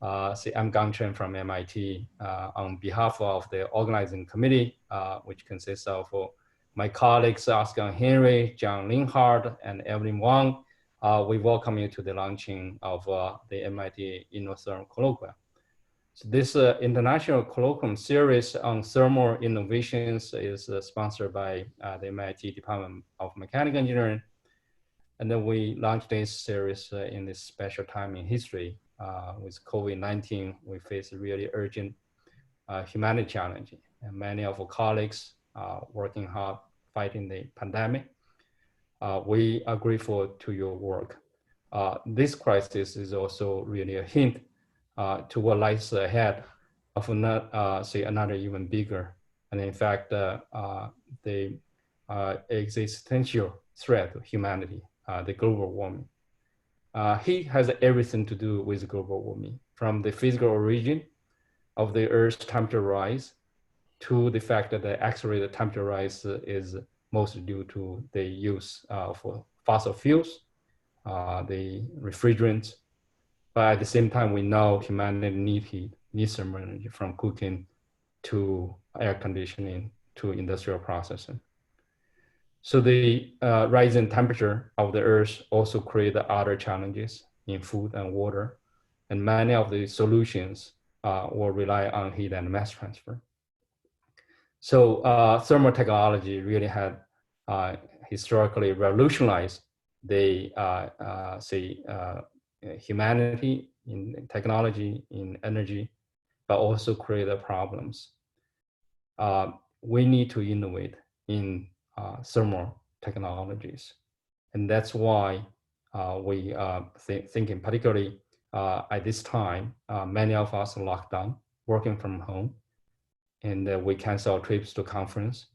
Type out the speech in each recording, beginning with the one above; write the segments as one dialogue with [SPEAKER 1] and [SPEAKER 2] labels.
[SPEAKER 1] I'm Gamechangers from MIT on behalf of the organizing committee, which consists of my colleagues Oscar Henry, John Linhart, and Evelyn Wang. We welcome you to the launching of the MIT InnoTherm Colloquia. So this international colloquium series on thermal innovations is sponsored by the MIT Department of Mechanical Engineering. And then we launched this series in this special time in history. With COVID-19, we face a really urgent humanity challenge. And many of our colleagues working hard fighting the pandemic. We are grateful to your work. This crisis is also really a hint to what lies ahead of another even bigger, and in fact, the existential threat to humanity, the global warming. Heat has everything to do with global warming, from the physical origin of the Earth's temperature rise to the fact that the accelerated temperature rise is mostly due to the use of fossil fuels, the refrigerants. But at the same time, we know humanity needs heat, needs thermal energy, from cooking to air conditioning to industrial processing. So the rising temperature of the Earth also create other challenges in food and water, and many of the solutions will rely on heat and mass transfer. So thermal technology really had historically revolutionized the humanity in technology, in energy, but also created problems. We need to innovate in thermal technologies. And that's why we thinking particularly at this time, many of us are locked down, working from home, and we cancel trips to conference.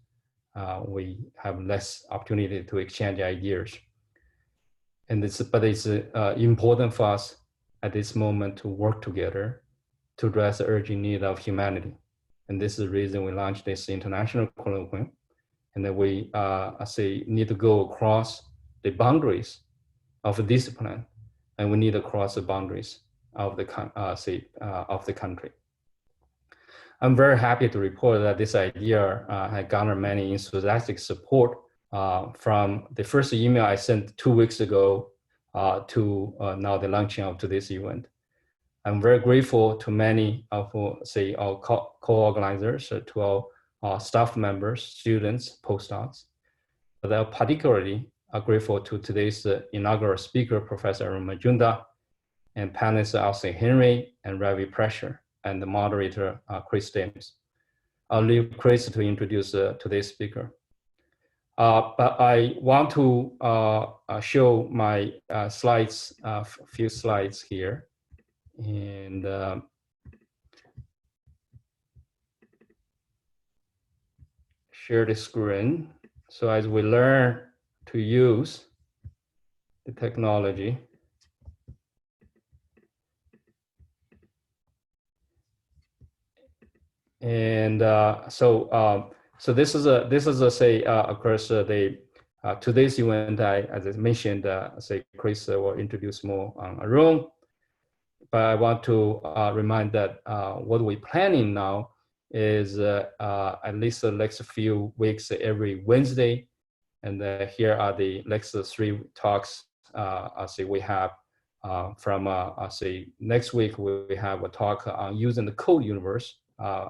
[SPEAKER 1] We have less opportunity to exchange ideas. But it's important for us at this moment to work together to address the urgent need of humanity. And this is the reason we launched this international colloquium. And then we need to go across the boundaries of a discipline, and we need to cross the boundaries of the country. I'm very happy to report that this idea had garnered many enthusiastic support from the first email I sent 2 weeks ago to now the launching of today's event. I'm very grateful to many of our co-organizers, to our staff members, students, postdocs. But I'm particularly grateful to today's inaugural speaker, Professor Arun Majumdar, and panelists Oscar Henry and Ravi Pressure, and the moderator, Chris James. I'll leave Chris to introduce today's speaker. But I want to show my slides, a few slides here. And share the screen. So as we learn to use the technology, and so this is of course today's event. As I mentioned, Chris will introduce more on Arun, but I want to remind that what we're planning now is at least the next few weeks every Wednesday, and here are the next 3 talks. We have from next week we have a talk on using the cold universe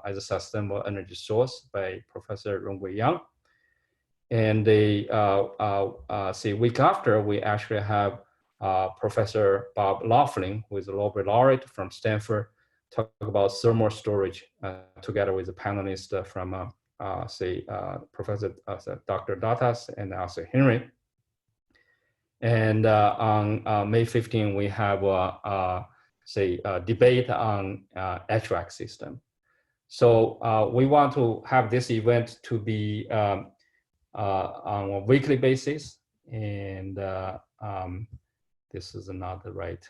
[SPEAKER 1] as a sustainable energy source by Professor Rongwei Yang. And the week after, we actually have Professor Bob Laughlin, who is a Nobel laureate from Stanford, talk about thermal storage together with a panelist from Professor Dr. Datas and also Henry. And on May 15, we have a debate on HVAC system. So we want to have this event to be on a weekly basis, and this is not the right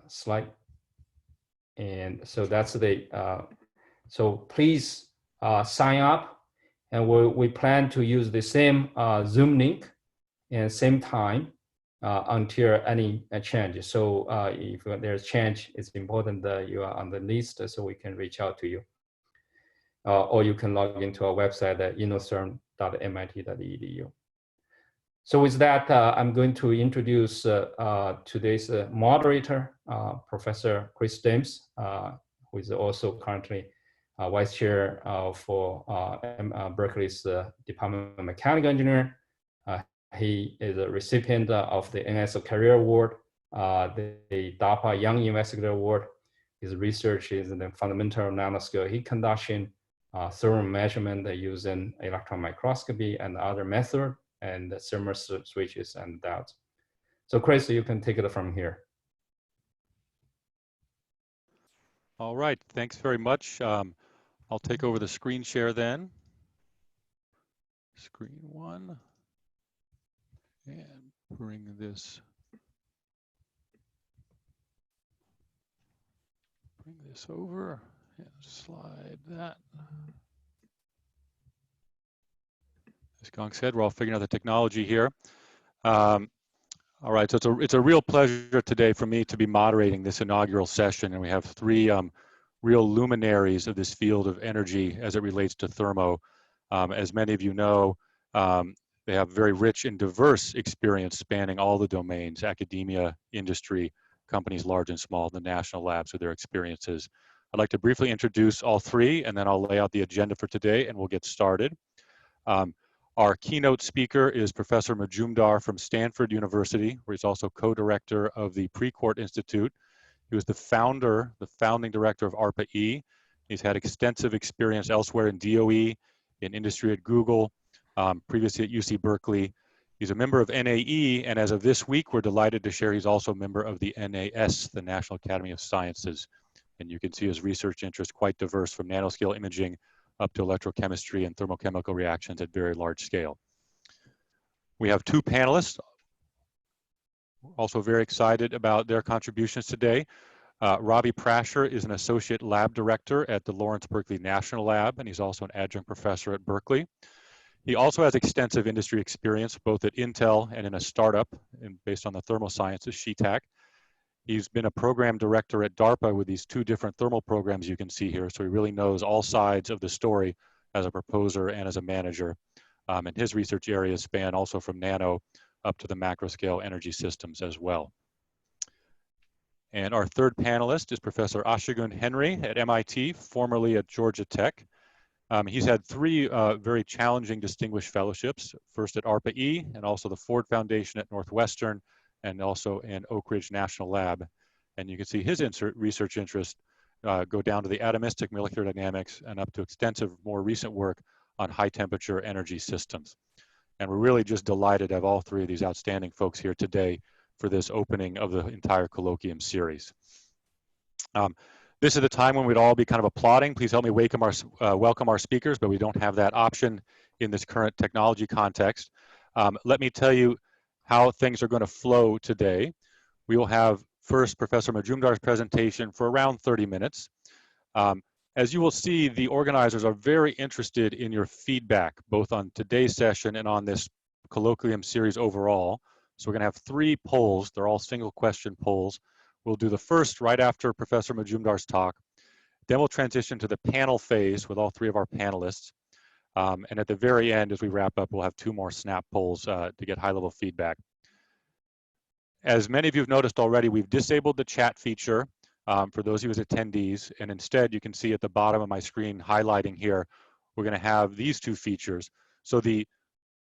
[SPEAKER 1] slide. And so that's the, so please sign up, and we plan to use the same Zoom link and same time. until any change. So if there's change, it's important that you are on the list so we can reach out to you. Or you can log into our website at innocern.mit.edu. So with that, I'm going to introduce today's moderator, Professor Chris James, who is also currently Vice Chair for Berkeley's Department of Mechanical Engineering. He is a recipient of the NS Career Award, the DARPA Young Investigator Award. His research is in the fundamental nanoscale heat conduction, thermal measurement using electron microscopy and other methods, and thermal switches and diodes. So Chris, you can take it from here.
[SPEAKER 2] All right, thanks very much. I'll take over the screen share then. Screen one. And bring this over and slide that. As Gong said, we're all figuring out the technology here. All right, so it's a real pleasure today for me to be moderating this inaugural session, and we have three real luminaries of this field of energy as it relates to thermo. As many of you know, they have very rich and diverse experience spanning all the domains: academia, industry, companies large and small, the national labs with their experiences. I'd like to briefly introduce all three, and then I'll lay out the agenda for today, and we'll get started. Our keynote speaker is Professor Majumdar from Stanford University, where he's also co-director of the Precourt Institute. He was the founding director of ARPA-E. He's had extensive experience elsewhere in DOE, in industry at Google, previously at UC Berkeley. He's a member of NAE, and as of this week, we're delighted to share he's also a member of the NAS, the National Academy of Sciences. And you can see his research interest quite diverse, from nanoscale imaging up to electrochemistry and thermochemical reactions at very large scale. We have two panelists, also very excited about their contributions today. Robbie Prasher is an associate lab director at the Lawrence Berkeley National Lab, and he's also an adjunct professor at Berkeley. He also has extensive industry experience, both at Intel and in a startup based on the thermal sciences, Şteel. He's been a program director at DARPA with these two different thermal programs you can see here, so he really knows all sides of the story as a proposer and as a manager. And his research areas span also from nano up to the macro scale energy systems as well. And our third panelist is Professor Ashigun Henry at MIT, formerly at Georgia Tech. He's had three very challenging distinguished fellowships, first at ARPA-E and also the Ford Foundation at Northwestern, and also in Oak Ridge National Lab. And you can see his research interests go down to the atomistic molecular dynamics and up to extensive, more recent work on high temperature energy systems. And we're really just delighted to have all three of these outstanding folks here today for this opening of the entire colloquium series. This is the time when we'd all be kind of applauding. Please help me welcome our speakers, but we don't have that option in this current technology context. Let me tell you how things are going to flow today. We will have first Professor Majumdar's presentation for around 30 minutes. As you will see, the organizers are very interested in your feedback, both on today's session and on this colloquium series overall. So we're going to have three polls. They're all single question polls. We'll do the first right after Professor Majumdar's talk. Then we'll transition to the panel phase with all three of our panelists. And at the very end, as we wrap up, we'll have two more snap polls to get high-level feedback. As many of you have noticed already, we've disabled the chat feature for those of you as attendees, and instead you can see at the bottom of my screen highlighting here, we're going to have these two features. So the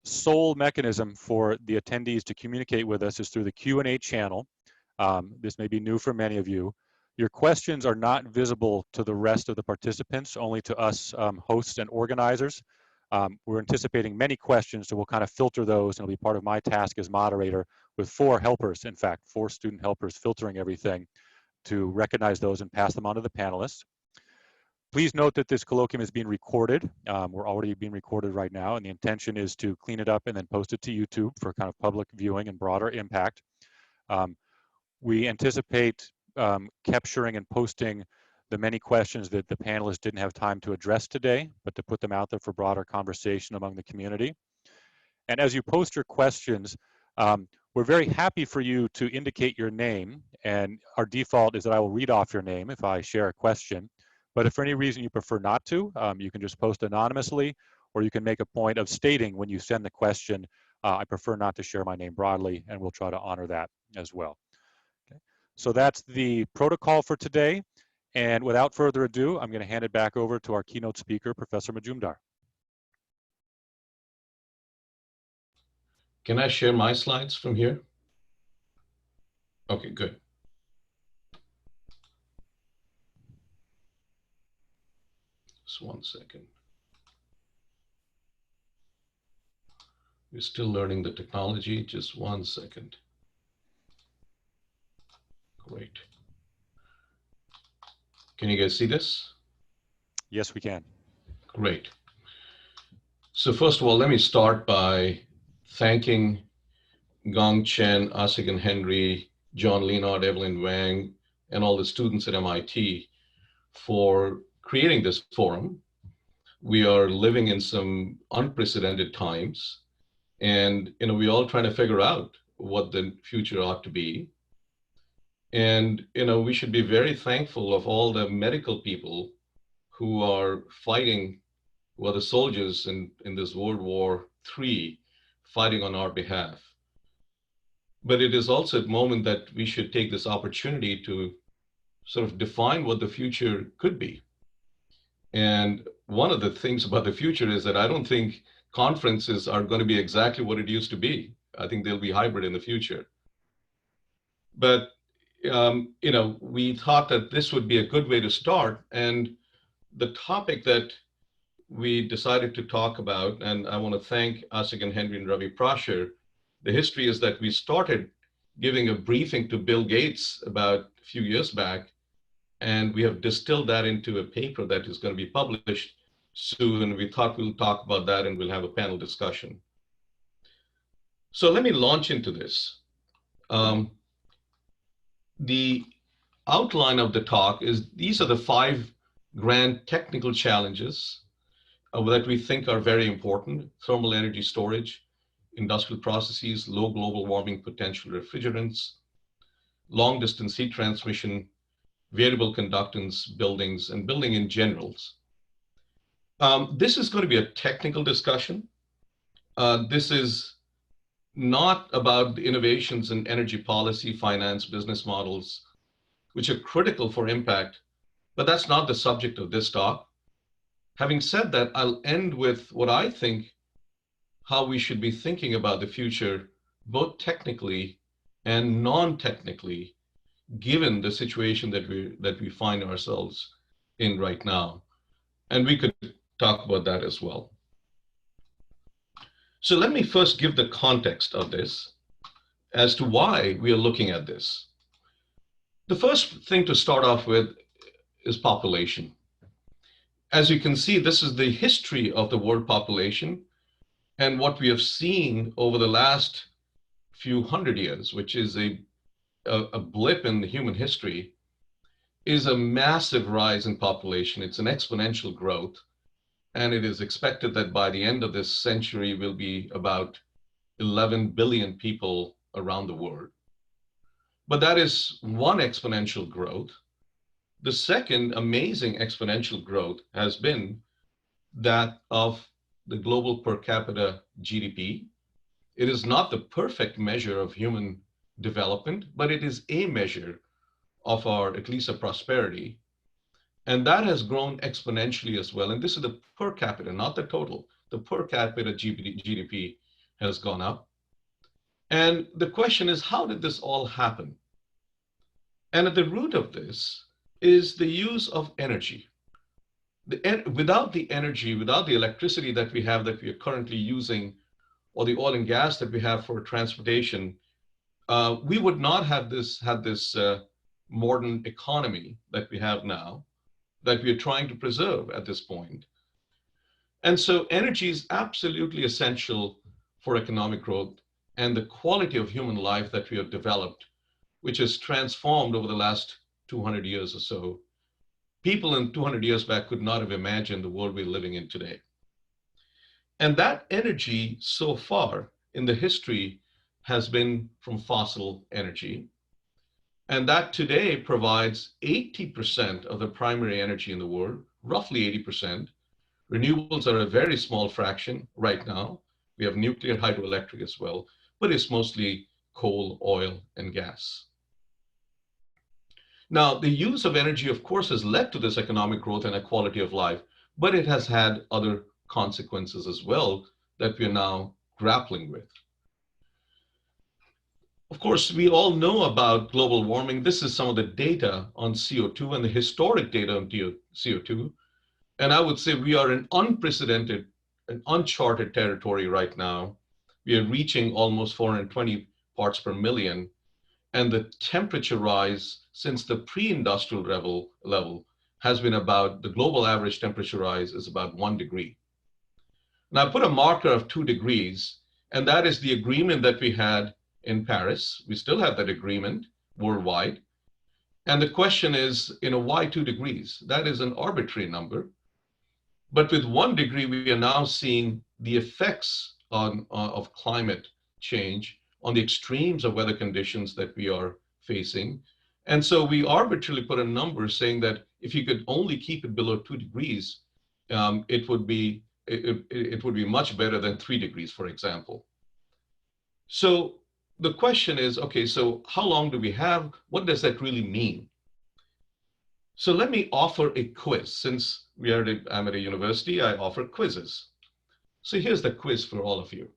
[SPEAKER 2] sole mechanism for the attendees to communicate with us is through the Q&A channel. This may be new for many of you. Your questions are not visible to the rest of the participants, only to us hosts and organizers. We're anticipating many questions, so we'll kind of filter those, and it'll be part of my task as moderator with 4 helpers, in fact, 4 student helpers filtering everything to recognize those and pass them on to the panelists. Please note that this colloquium is being recorded. We're already being recorded right now, and the intention is to clean it up and then post it to YouTube for kind of public viewing and broader impact. We anticipate capturing and posting the many questions that the panelists didn't have time to address today, but to put them out there for broader conversation among the community. And as you post your questions, We're very happy for you to indicate your name, and our default is that I will read off your name if I share a question. But if for any reason you prefer not to, you can just post anonymously, or you can make a point of stating when you send the question, I prefer not to share my name broadly, and we'll try to honor that as well. Okay. So that's the protocol for today. And without further ado, I'm going to hand it back over to our keynote speaker, Professor Majumdar.
[SPEAKER 3] Can I share my slides from here? Okay, good. Just 1 second. We're still learning the technology. Just 1 second. Great. Can you guys see this?
[SPEAKER 2] Yes, we can.
[SPEAKER 3] Great. So first of all, let me start by thanking Gong Chen, Asigan Henry, John Leonard, Evelyn Wang, and all the students at MIT for creating this forum. We are living in some unprecedented times, and we're all trying to figure out what the future ought to be. And we should be very thankful of all the medical people who are fighting, who are the soldiers in this World War III, fighting on our behalf. But it is also a moment that we should take this opportunity to sort of define what the future could be. And one of the things about the future is that I don't think conferences are going to be exactly what it used to be. I think they'll be hybrid in the future. But, we thought that this would be a good way to start. And the topic that we decided to talk about, and I want to thank Asigan Henry and Ravi Prasher. The history is that we started giving a briefing to Bill Gates about a few years back, and we have distilled that into a paper that is going to be published soon. We thought we'll talk about that and we'll have a panel discussion. So let me launch into this. The outline of the talk is these are the 5 grand technical challenges that we think are very important: thermal energy storage, industrial processes, low global warming potential refrigerants, long distance heat transmission, variable conductance buildings, and building in generals. This is going to be a technical discussion. This is not about the innovations in energy policy, finance, business models, which are critical for impact, but that's not the subject of this talk. Having said that, I'll end with what I think how we should be thinking about the future, both technically and non-technically, given the situation that we find ourselves in right now. And we could talk about that as well. So let me first give the context of this as to why we are looking at this. The first thing to start off with is population. As you can see, this is the history of the world population. And what we have seen over the last few hundred years, which is a blip in the human history, is a massive rise in population. It's an exponential growth. And it is expected that by the end of this century, we'll be about 11 billion people around the world. But that is one exponential growth. The second amazing exponential growth has been that of the global per capita GDP. It is not the perfect measure of human development, but it is a measure of our, at least, a prosperity. And that has grown exponentially as well. And this is the per capita, not the total. The per capita GDP has gone up. And the question is, how did this all happen? And at the root of this is the use of energy. Without the energy, without the electricity that we have, that we are currently using, or the oil and gas that we have for transportation, we would not have had this modern economy that we have now, that we are trying to preserve at this point. And so energy is absolutely essential for economic growth and the quality of human life that we have developed, which has transformed over the last 200 years or so. People in 200 years back could not have imagined the world we're living in today. And that energy so far in the history has been from fossil energy. And that today provides 80% of the primary energy in the world, roughly 80%. Renewables are a very small fraction right now. We have nuclear, hydroelectric as well, but it's mostly coal, oil, and gas. Now, the use of energy, of course, has led to this economic growth and a quality of life, but it has had other consequences as well that we are now grappling with. Of course, we all know about global warming. This is some of the data on CO2 and the historic data on CO2. And I would say we are in unprecedented and uncharted territory right now. We are reaching almost 420 parts per million. And the temperature rise since the pre-industrial level has been about, the global average temperature rise is about 1 degree. Now I put a marker of 2 degrees, and that is the agreement that we had in Paris. We still have that agreement worldwide. And the question is, why 2 degrees? That is an arbitrary number. But with 1 degree, we are now seeing the effects of climate change on the extremes of weather conditions that we are facing. And so we arbitrarily put a number saying that if you could only keep it below 2 degrees, it would be much better than 3 degrees, for example. So the question is, okay, so how long do we have? What does that really mean? So let me offer a quiz. Since I'm at a university, I offer quizzes. So here's the quiz for all of you.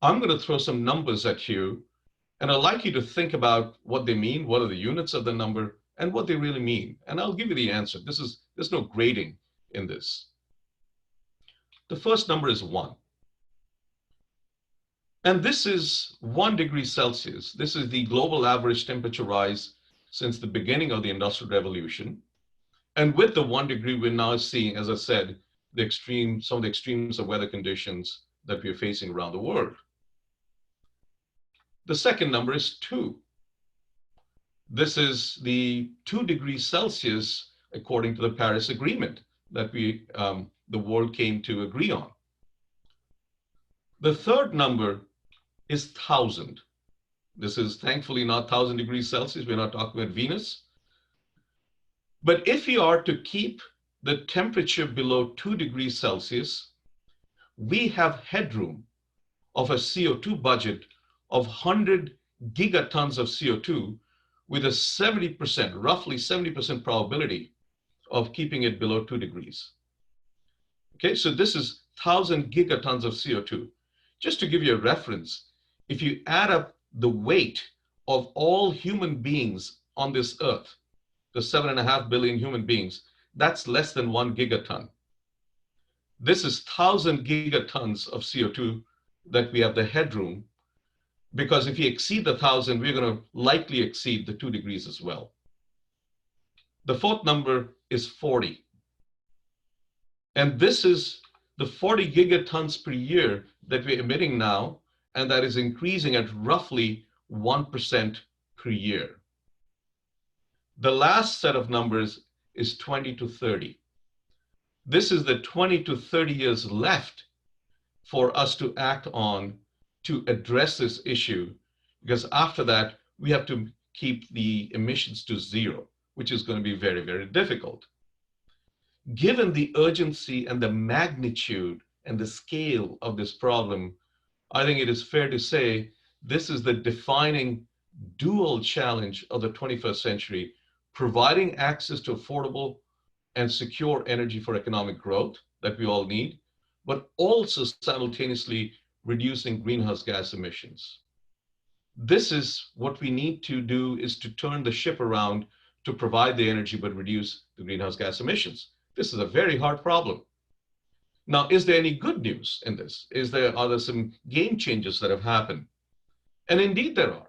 [SPEAKER 3] I'm going to throw some numbers at you, and I'd like you to think about what they mean, what are the units of the number, and what they really mean. And I'll give you the answer. There's no grading in this. The first number is 1. And this is 1 degree Celsius. This is the global average temperature rise since the beginning of the Industrial Revolution. And with the 1 degree, we're now seeing, as I said, some of the extremes of weather conditions that we're facing around the world. The second number is 2. This is the 2 degrees Celsius, according to the Paris Agreement that the world came to agree on. The third number is 1,000. This is thankfully not 1,000 degrees Celsius. We're not talking about Venus. But if we are to keep the temperature below 2 degrees Celsius, we have headroom of a CO2 budget of 100 gigatons of CO2 with a 70%, roughly 70% probability of keeping it below 2 degrees. Okay, so this is 1,000 gigatons of CO2. Just to give you a reference, if you add up the weight of all human beings on this earth, the 7.5 billion human beings, that's less than 1 gigaton. This is 1,000 gigatons of CO2 that we have the headroom, because if you exceed the 1,000, we're going to likely exceed the 2 degrees as well. The fourth number is 40. And this is the 40 gigatons per year that we're emitting now, and that is increasing at roughly 1% per year. The last set of numbers is 20 to 30. This is the 20 to 30 years left for us to act on to address this issue, because after that, we have to keep the emissions to 0, which is going to be very, very difficult. Given the urgency and the magnitude and the scale of this problem, I think it is fair to say this is the defining dual challenge of the 21st century, providing access to affordable and secure energy for economic growth that we all need, but also simultaneously reducing greenhouse gas emissions. This is what we need to do, is to turn the ship around to provide the energy but reduce the greenhouse gas emissions. This is a very hard problem. Now, is there any good news in this? Are there some game changes that have happened? And indeed there are.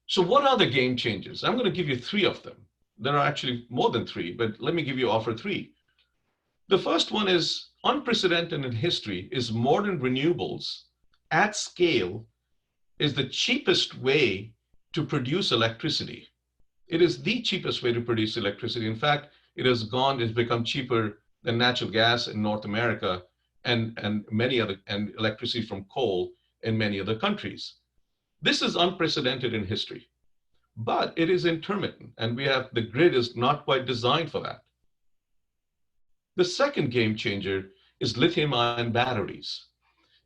[SPEAKER 3] So what are the game changes? I'm going to give you 3 of them. There are actually more than 3, but let me offer 3. The first one is unprecedented in history, is modern renewables at scale is the cheapest way to produce electricity. It is the cheapest way to produce electricity. In fact, it's become cheaper than natural gas in North America and electricity from coal in many other countries. This is unprecedented in history, but it is intermittent, and the grid is not quite designed for that. The second game changer is lithium-ion batteries.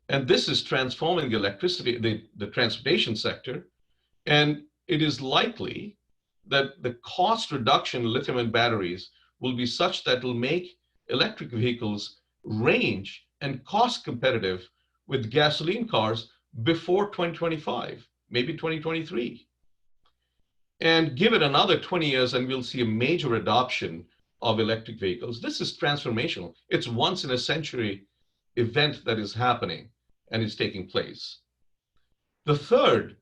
[SPEAKER 3] And this is transforming the electricity, the transportation sector. And it is likely that the cost reduction in lithium-ion batteries will be such that it will make electric vehicles range and cost competitive with gasoline cars before 2025, maybe 2023. And give it another 20 years and we'll see a major adoption of electric vehicles. This is transformational. It's once in a century event that is happening and is taking place. The third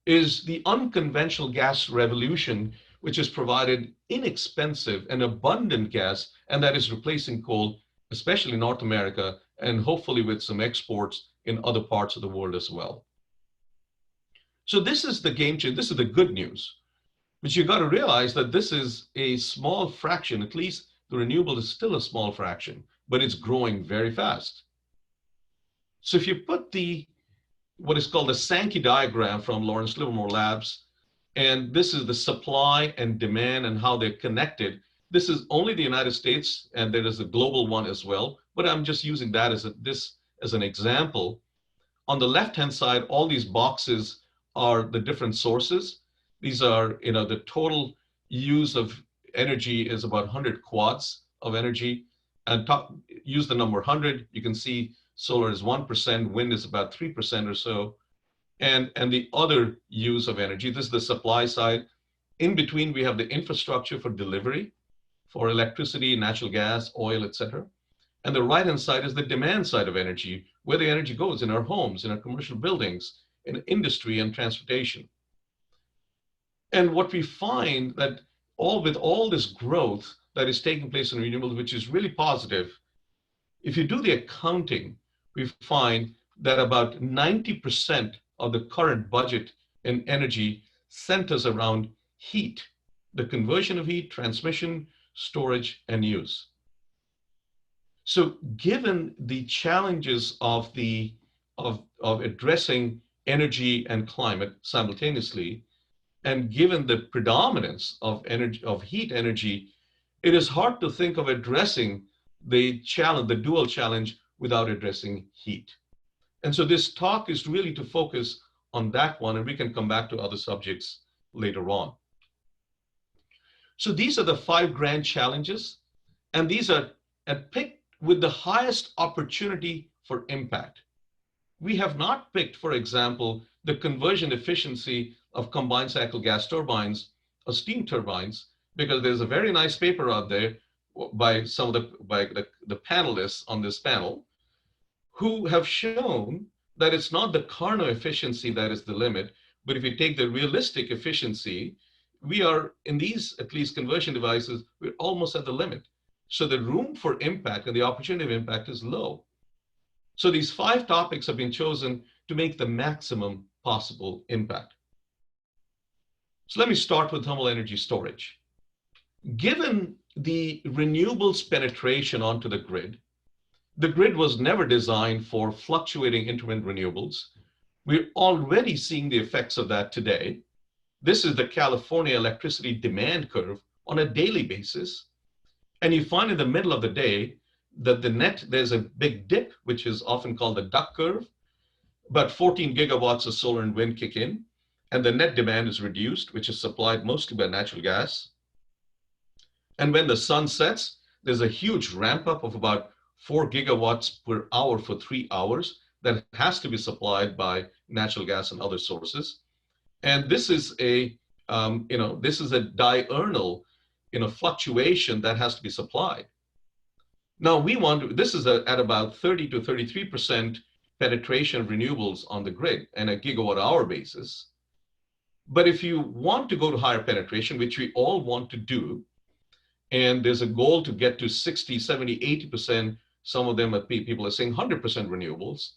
[SPEAKER 3] is the unconventional gas revolution, which has provided inexpensive and abundant gas, and that is replacing coal, especially in North America, and hopefully with some exports in other parts of the world as well. So this is the game changer. This is the good news. But you've got to realize that this is a small fraction, at least the renewable is still a small fraction, but it's growing very fast. So if you put what is called the Sankey diagram from Lawrence Livermore Labs, and this is the supply and demand and how they're connected. This is only the United States, and there is a global one as well, but I'm just using that as an example. On the left-hand side, all these boxes are the different sources. These are, the total use of energy is about 100 quads of energy. And use the number 100, you can see solar is 1%, wind is about 3% or so. And the other use of energy, this is the supply side. In between, we have the infrastructure for delivery, for electricity, natural gas, oil, etc. And the right-hand side is the demand side of energy, where the energy goes in our homes, in our commercial buildings, in industry and transportation. And what we find that with all this growth that is taking place in renewables, which is really positive, if you do the accounting, we find that about 90% of the current budget in energy centers around heat, the conversion of heat, transmission, storage, and use. So given the challenges of addressing energy and climate simultaneously, and given the predominance of heat energy, it is hard to think of addressing the dual challenge without addressing heat. And so this talk is really to focus on that one, and we can come back to other subjects later on. So these are the 5 grand challenges, and these are picked with the highest opportunity for impact. We have not picked, for example, the conversion efficiency of combined cycle gas turbines or steam turbines, because there's a very nice paper out there by some of the panelists on this panel who have shown that it's not the Carnot efficiency that is the limit, but if you take the realistic efficiency, we are in these, at least conversion devices, we're almost at the limit. So the room for impact and the opportunity of impact is low. So these 5 topics have been chosen to make the maximum possible impact. So let me start with thermal energy storage. Given the renewables penetration onto the grid was never designed for fluctuating intermittent renewables. We're already seeing the effects of that today. This is the California electricity demand curve on a daily basis. And you find in the middle of the day that there's a big dip, which is often called the duck curve. About 14 gigawatts of solar and wind kick in, and the net demand is reduced, which is supplied mostly by natural gas. And when the sun sets, there's a huge ramp up of about 4 gigawatts per hour for 3 hours that has to be supplied by natural gas and other sources. And this is a diurnal, fluctuation that has to be supplied. Now this is at about 30 to 33% penetration of renewables on the grid and a gigawatt hour basis. But if you want to go to higher penetration, which we all want to do, and there's a goal to get to 60, 70, 80%, some of them people are saying 100% renewables.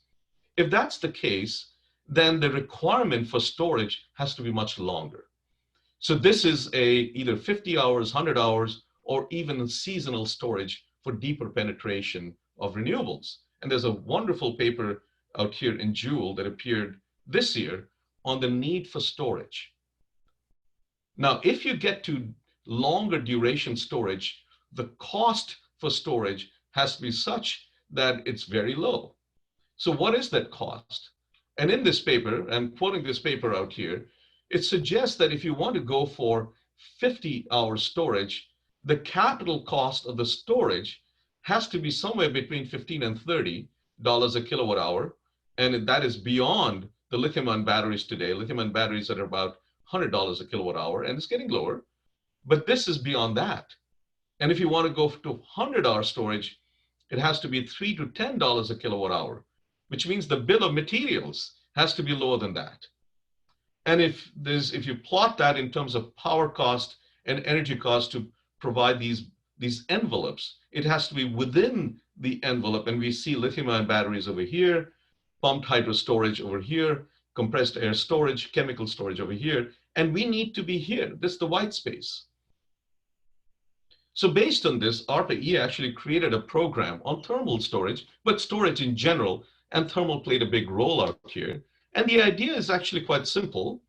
[SPEAKER 3] If that's the case, then the requirement for storage has to be much longer. So this is either 50 hours, 100 hours, or even seasonal storage for deeper penetration of renewables. And there's a wonderful paper out here in Joule that appeared this year on the need for storage. Now, if you get to longer duration storage, the cost for storage has to be such that it's very low. So what is that cost? And in this paper, I'm quoting this paper out here, it suggests that if you want to go for 50-hour storage, the capital cost of the storage has to be somewhere between $15 and $30 a kilowatt hour. And that is beyond the lithium-ion batteries today. Lithium-ion batteries are about $100 a kilowatt hour, and it's getting lower. But this is beyond that. And if you want to go to 100-hour storage, it has to be $3 to $10 a kilowatt hour, which means the bill of materials has to be lower than that. And if you plot that in terms of power cost and energy cost to provide these envelopes, it has to be within the envelope. And we see lithium-ion batteries over here, pumped hydro storage over here, compressed air storage, chemical storage over here, and we need to be here. This is the white space. So based on this, ARPA-E actually created a program on thermal storage, but storage in general, and thermal played a big role out here. And the idea is actually quite simple.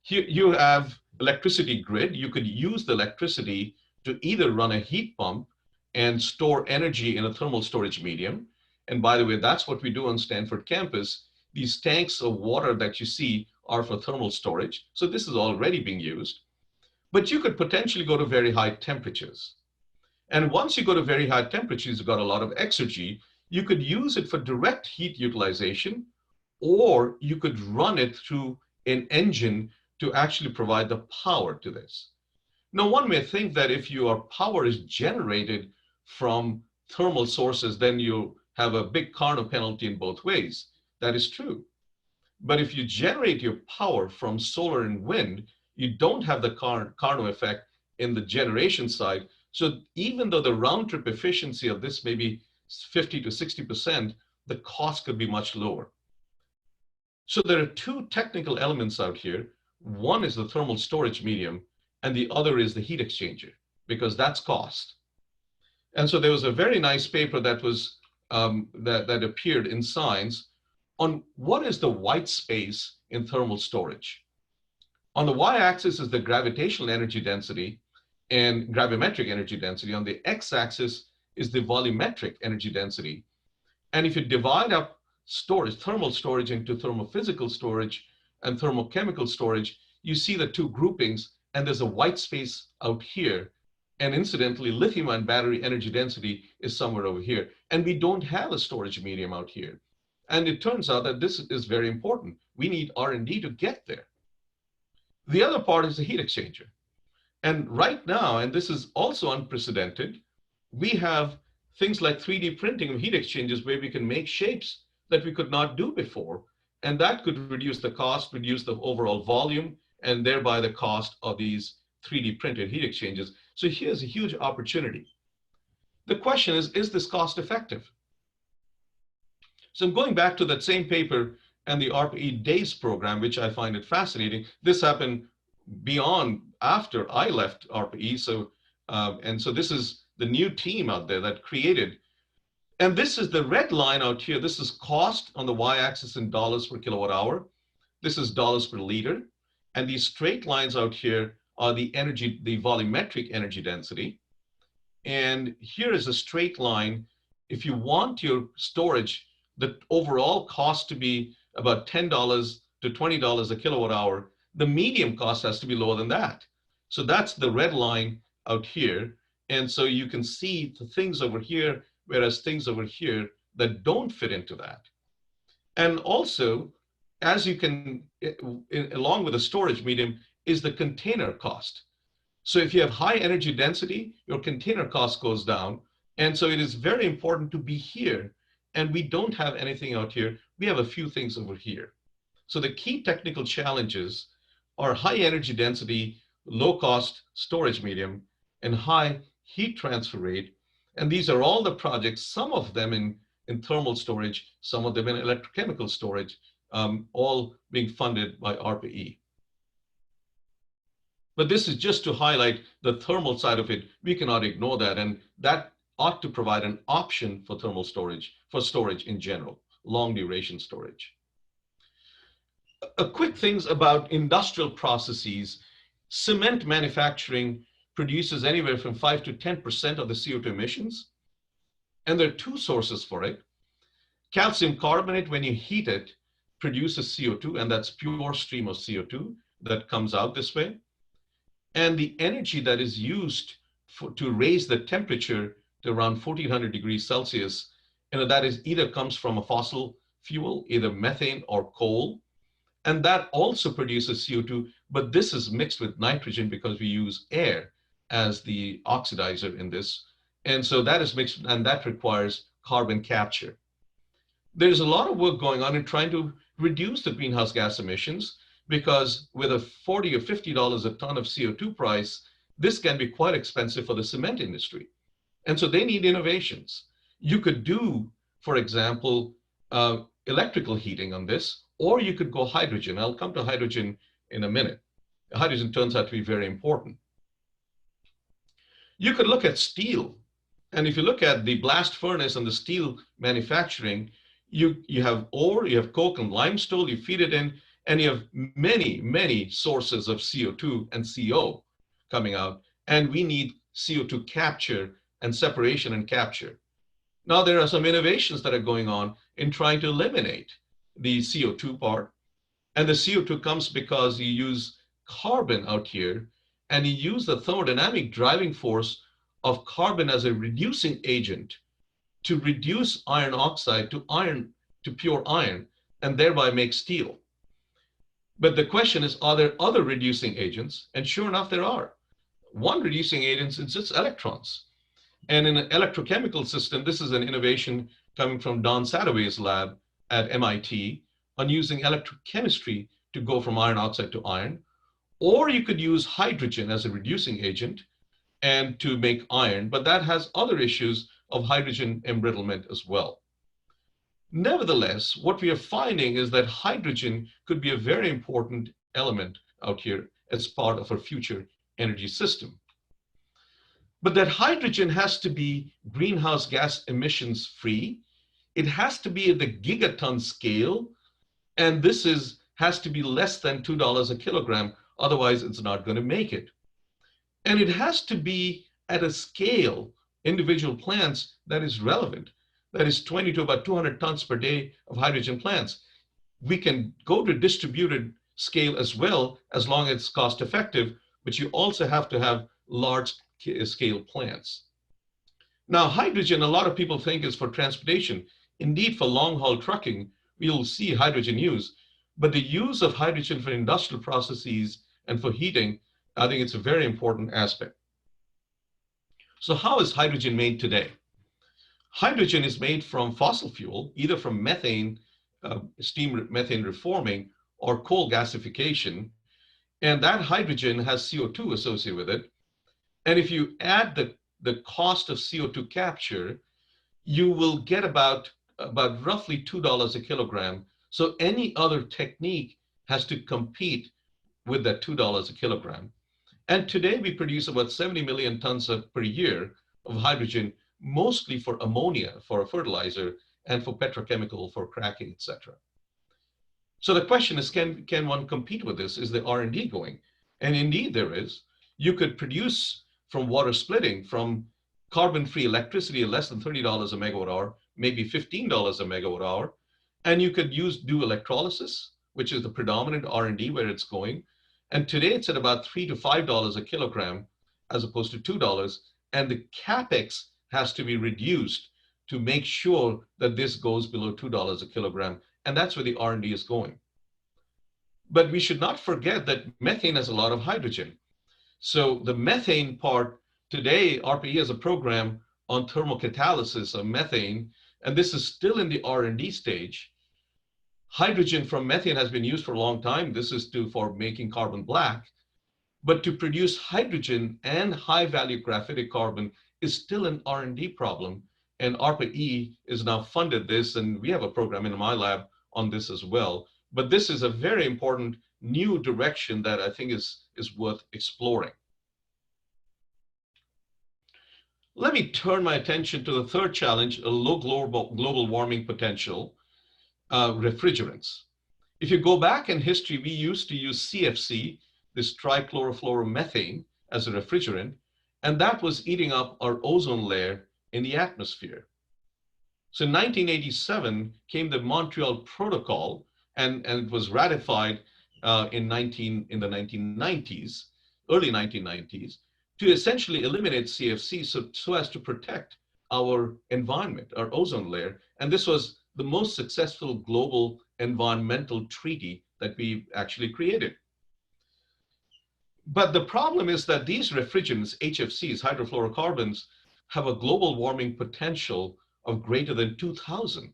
[SPEAKER 3] Here you have electricity grid. You could use the electricity to either run a heat pump and store energy in a thermal storage medium. And by the way, that's what we do on Stanford campus. These tanks of water that you see are for thermal storage. So this is already being used. But you could potentially go to very high temperatures. And once you go to very high temperatures, you've got a lot of exergy. You could use it for direct heat utilization, or you could run it through an engine to actually provide the power to this. Now, one may think that if your power is generated from thermal sources, then you have a big Carnot penalty in both ways. That is true. But if you generate your power from solar and wind, you don't have the Carnot effect in the generation side. So even though the round trip efficiency of this may be 50 to 60%, the cost could be much lower. So there are two technical elements out here. One is the thermal storage medium, and the other is the heat exchanger, because that's cost. And so there was a very nice paper that was that appeared in Science on what is the white space in thermal storage. On the y-axis is the gravitational energy density and gravimetric energy density. On the x-axis is the volumetric energy density. And if you divide up storage, thermal storage into thermophysical storage and thermochemical storage, you see the two groupings, and there's a white space out here. And incidentally, lithium-ion battery energy density is somewhere over here. And we don't have a storage medium out here. And it turns out that this is very important. We need R&D to get there. The other part is the heat exchanger. And right now, and this is also unprecedented, we have things like 3D printing of heat exchangers where we can make shapes that we could not do before. And that could reduce the cost, reduce the overall volume, and thereby the cost of these 3D printed heat exchangers. So here's a huge opportunity. The question is this cost effective? So I'm going back to that same paper and the ARPA-E DAYS program, which I find it fascinating. This happened after I left ARPA-E. So, and so this is the new team out there that created. And this is the red line out here. This is cost on the y-axis in dollars per kilowatt hour. This is dollars per liter. And these straight lines out here are the energy, the volumetric energy density. And here is a straight line. If you want your storage, the overall cost to be about $10 to $20 a kilowatt hour, the medium cost has to be lower than that. So that's the red line out here. And so you can see the things over here, whereas things over here that don't fit into that. And also, as you can, along with the storage medium, is the container cost. So if you have high energy density, your container cost goes down. And so it is very important to be here. And we don't have anything out here. We have a few things over here. So the key technical challenges are high energy density, low cost storage medium, and high heat transfer rate. And these are all the projects, some of them in thermal storage, some of them in electrochemical storage, all being funded by ARPA-E. But this is just to highlight the thermal side of it. We cannot ignore that. And that ought to provide an option for thermal storage, for storage in general. long duration storage. A quick things about industrial processes. Cement manufacturing produces anywhere from 5 to 10% of the CO2 emissions. And there are two sources for it. Calcium carbonate, when you heat it, produces CO2, and that's pure stream of CO2 that comes out this way. And the energy that is used to raise the temperature to around 1400 degrees Celsius, and that is either comes from a fossil fuel, either methane or coal. And that also produces CO2, but this is mixed with nitrogen because we use air as the oxidizer in this. And so that is mixed, and that requires carbon capture. There's a lot of work going on in trying to reduce the greenhouse gas emissions, because with a $40 or $50 a ton of CO2 price, this can be quite expensive for the cement industry. And so they need innovations. You could do, for example, electrical heating on this, or you could go hydrogen. I'll come to hydrogen in a minute. Hydrogen turns out to be very important. You could look at steel. And if you look at the blast furnace and the steel manufacturing, you have ore, you have coke and limestone, you feed it in, and you have many, many sources of CO2 and CO coming out. And we need CO2 capture and separation and capture. Now, there are some innovations that are going on in trying to eliminate the CO2 part. And the CO2 comes because you use carbon out here, and you use the thermodynamic driving force of carbon as a reducing agent to reduce iron oxide to pure iron, and thereby make steel. But the question is, are there other reducing agents? And sure enough, there are. One reducing agent is just electrons. And in an electrochemical system, this is an innovation coming from Don Sadoway's lab at MIT on using electrochemistry to go from iron oxide to iron. Or you could use hydrogen as a reducing agent and to make iron, but that has other issues of hydrogen embrittlement as well. Nevertheless, what we are finding is that hydrogen could be a very important element out here as part of our future energy system. But that hydrogen has to be greenhouse gas emissions free. It has to be at the gigaton scale, and this has to be less than $2 a kilogram, otherwise it's not going to make it. And it has to be at a scale, individual plants, that is relevant. That is 20 to about 200 tons per day of hydrogen plants. We can go to distributed scale as well, as long as it's cost effective, but you also have to have large scale plants. Now, hydrogen, a lot of people think is for transportation. Indeed, for long haul trucking, we'll see hydrogen use, but the use of hydrogen for industrial processes and for heating, I think it's a very important aspect. So how is hydrogen made today? Hydrogen is made from fossil fuel, either from methane, steam methane reforming, or coal gasification. And that hydrogen has CO2 associated with it. And if you add the cost of CO2 capture, you will get about roughly $2 a kilogram. So any other technique has to compete with that $2 a kilogram. And today we produce about 70 million tons per year of hydrogen, mostly for ammonia, for a fertilizer, and for petrochemical, for cracking, etc. So the question is, can one compete with this? Is the R&D going? And indeed there is. You could produce from water splitting, from carbon-free electricity at less than $30 a megawatt hour, maybe $15 a megawatt hour. And you could do electrolysis, which is the predominant R&D where it's going. And today it's at about $3 to $5 a kilogram, as opposed to $2. And the capex has to be reduced to make sure that this goes below $2 a kilogram. And that's where the R&D is going. But we should not forget that methane has a lot of hydrogen. So the methane part, today, ARPA-E has a program on thermocatalysis of methane, and this is still in the R&D stage. Hydrogen from methane has been used for a long time. This is for making carbon black. But to produce hydrogen and high-value graphitic carbon is still an R&D problem. And ARPA-E is now funded this, and we have a program in my lab on this as well. But this is a very important new direction that I think is worth exploring. Let me turn my attention to the third challenge, a low global warming potential. refrigerants. If you go back in history, we used to use CFC, this trichlorofluoromethane, as a refrigerant, and that was eating up our ozone layer in the atmosphere. So in 1987 came the Montreal Protocol, and it was ratified in the 1990s, early 1990s, to essentially eliminate CFC so as to protect our environment, our ozone layer. And this was the most successful global environmental treaty that we actually created. But the problem is that these refrigerants, HFCs, hydrofluorocarbons, have a global warming potential of greater than 2,000.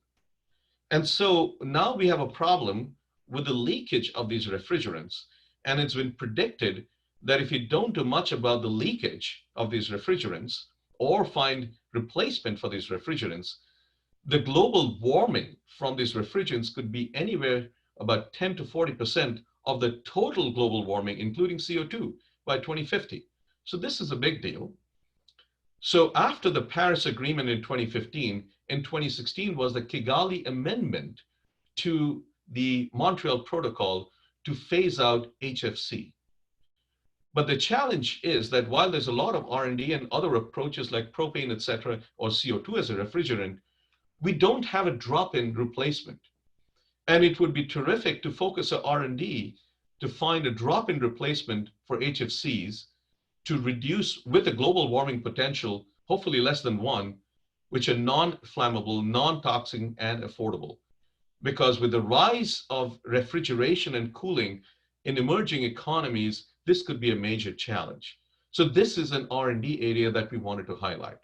[SPEAKER 3] And so now we have a problem with the leakage of these refrigerants. And it's been predicted that if you don't do much about the leakage of these refrigerants or find replacement for these refrigerants, the global warming from these refrigerants could be anywhere about 10 to 40% of the total global warming, including CO2, by 2050. So this is a big deal. So after the Paris Agreement in 2015, in 2016 was the Kigali Amendment to the Montreal Protocol to phase out HFC. But the challenge is that while there's a lot of R&D and other approaches like propane, et cetera, or CO2 as a refrigerant, we don't have a drop-in replacement. And it would be terrific to focus on R&D to find a drop-in replacement for HFCs to reduce with a global warming potential, hopefully less than 1, which are non-flammable, non-toxic, and affordable. Because with the rise of refrigeration and cooling in emerging economies, this could be a major challenge. So this is an R&D area that we wanted to highlight.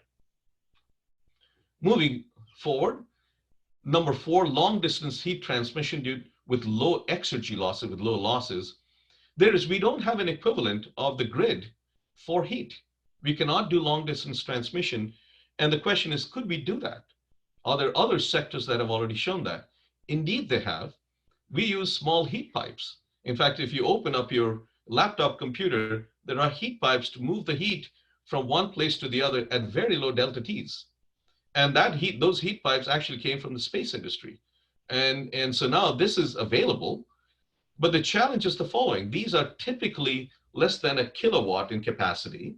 [SPEAKER 3] Moving forward, number 4, long distance heat transmission with low exergy losses, with low losses. We don't have an equivalent of the grid for heat. We cannot do long distance transmission. And the question is, could we do that? Are there other sectors that have already shown that? Indeed, they have. We use small heat pipes. In fact, if you open up your laptop computer, there are heat pipes to move the heat from one place to the other at very low delta T's. And those heat pipes actually came from the space industry. And so now this is available, but the challenge is the following. These are typically less than a kilowatt in capacity.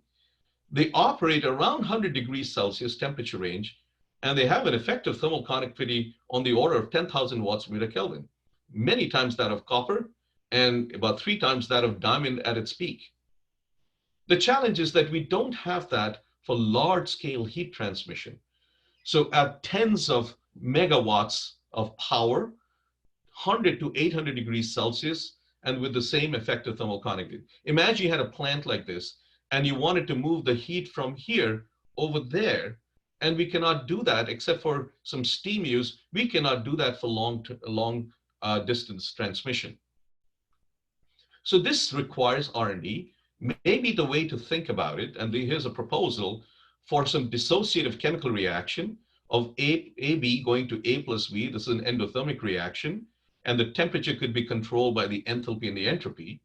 [SPEAKER 3] They operate around 100 degrees Celsius temperature range, and they have an effective thermal conductivity on the order of 10,000 watts per meter Kelvin, many times that of copper and about 3 times that of diamond at its peak. The challenge is that we don't have that for large scale heat transmission. So at tens of megawatts of power, 100 to 800 degrees Celsius, and with the same effective thermal conductivity. Imagine you had a plant like this, and you wanted to move the heat from here over there, and we cannot do that except for some steam use. We cannot do that for long distance transmission. So this requires R&D. Maybe the way to think about it, and here's a proposal for some dissociative chemical reaction of AB going to A plus B. This is an endothermic reaction, and the temperature could be controlled by the enthalpy and the entropy.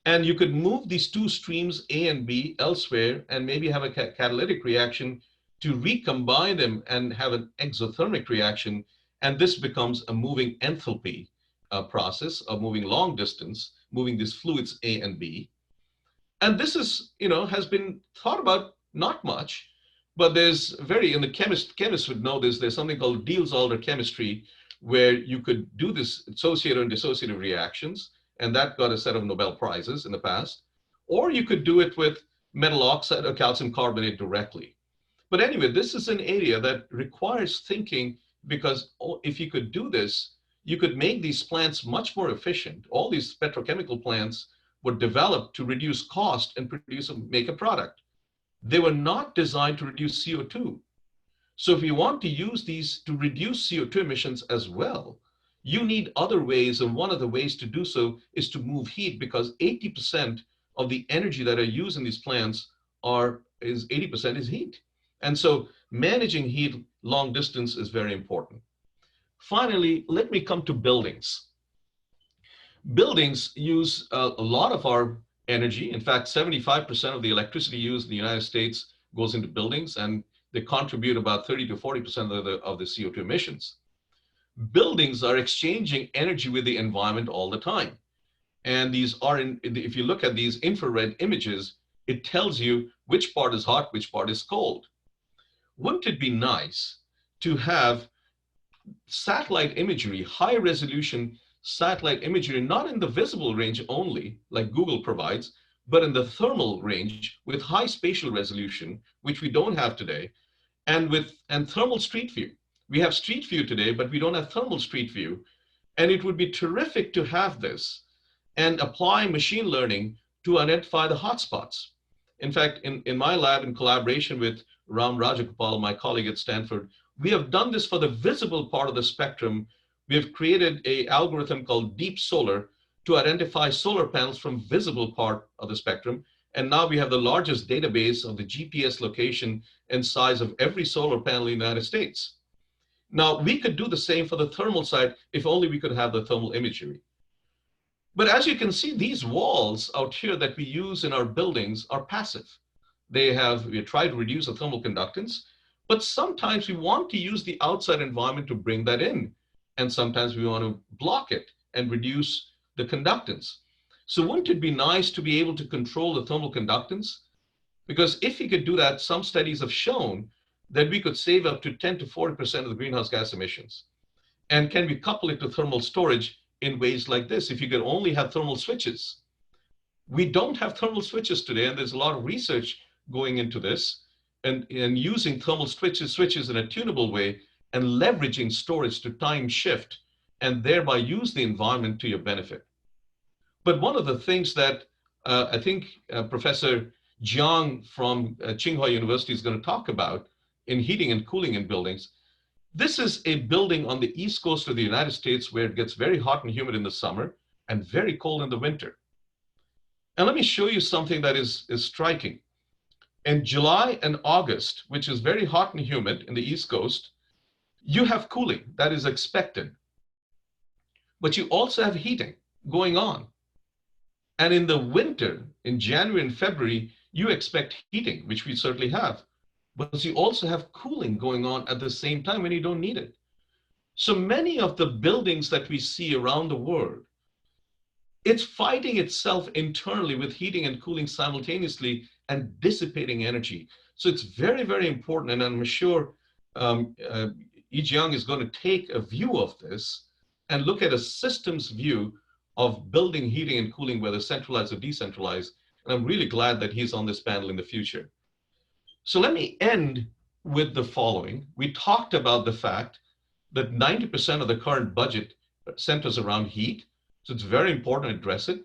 [SPEAKER 3] And you could move these two streams, A and B, elsewhere, and maybe have a catalytic reaction to recombine them and have an exothermic reaction. And this becomes a moving enthalpy process of moving long distance, moving these fluids A and B. And this is, has been thought about not much, but there's and the chemists would know this, there's something called Diels-Alder chemistry, where you could do this associative and dissociative reactions, and that got a set of Nobel Prizes in the past. Or you could do it with metal oxide or calcium carbonate directly. But anyway, this is an area that requires thinking, because if you could do this, you could make these plants much more efficient. All these petrochemical plants were developed to reduce cost and make a product. They were not designed to reduce CO2. So if you want to use these to reduce CO2 emissions as well, you need other ways, and one of the ways to do so is to move heat, because 80% of the energy that are used in these plants is 80% is heat. And so managing heat long distance is very important. Finally, let me come to buildings. Buildings use a lot of our energy. In fact, 75% of the electricity used in the United States goes into buildings, and they contribute about 30 to 40% of the CO2 emissions. buildings are exchanging energy with the environment all the time. And these are, if you look at these infrared images, it tells you which part is hot, which part is cold. Wouldn't it be nice to have satellite imagery, high resolution satellite imagery, not in the visible range only, like Google provides, but in the thermal range with high spatial resolution, which we don't have today, and thermal street view. We have street view today, but we don't have thermal street view. And it would be terrific to have this and apply machine learning to identify the hotspots. In fact, in my lab, in collaboration with Ram Rajagopal, my colleague at Stanford, we have done this for the visible part of the spectrum. We have created an algorithm called Deep Solar to identify solar panels from visible part of the spectrum. And now we have the largest database of the GPS location and size of every solar panel in the United States. Now, we could do the same for the thermal side if only we could have the thermal imagery. But as you can see, these walls out here that we use in our buildings are passive. We try to reduce the thermal conductance, but sometimes we want to use the outside environment to bring that in. And sometimes we want to block it and reduce the conductance. So wouldn't it be nice to be able to control the thermal conductance? Because if we could do that, some studies have shown that we could save up to 10 to 40% of the greenhouse gas emissions. And can we couple it to thermal storage in ways like this? If you could only have thermal switches. We don't have thermal switches today, and there's a lot of research going into this and using thermal switches in a tunable way and leveraging storage to time shift and thereby use the environment to your benefit. But one of the things that I think Professor Jiang from Tsinghua University is going to talk about in heating and cooling in buildings, this is a building on the East Coast of the United States where it gets very hot and humid in the summer and very cold in the winter. And let me show you something that is striking. In July and August, which is very hot and humid in the East Coast, you have cooling that is expected. But you also have heating going on. And in the winter, in January and February, you expect heating, which we certainly have. But you also have cooling going on at the same time when you don't need it. So many of the buildings that we see around the world, it's fighting itself internally with heating and cooling simultaneously and dissipating energy. So it's very, very important. And I'm sure Yi Jiang is going to take a view of this and look at a systems view of building heating and cooling, whether centralized or decentralized. And I'm really glad that he's on this panel in the future. So let me end with the following. We talked about the fact that 90% of the current budget centers around heat. So it's very important to address it.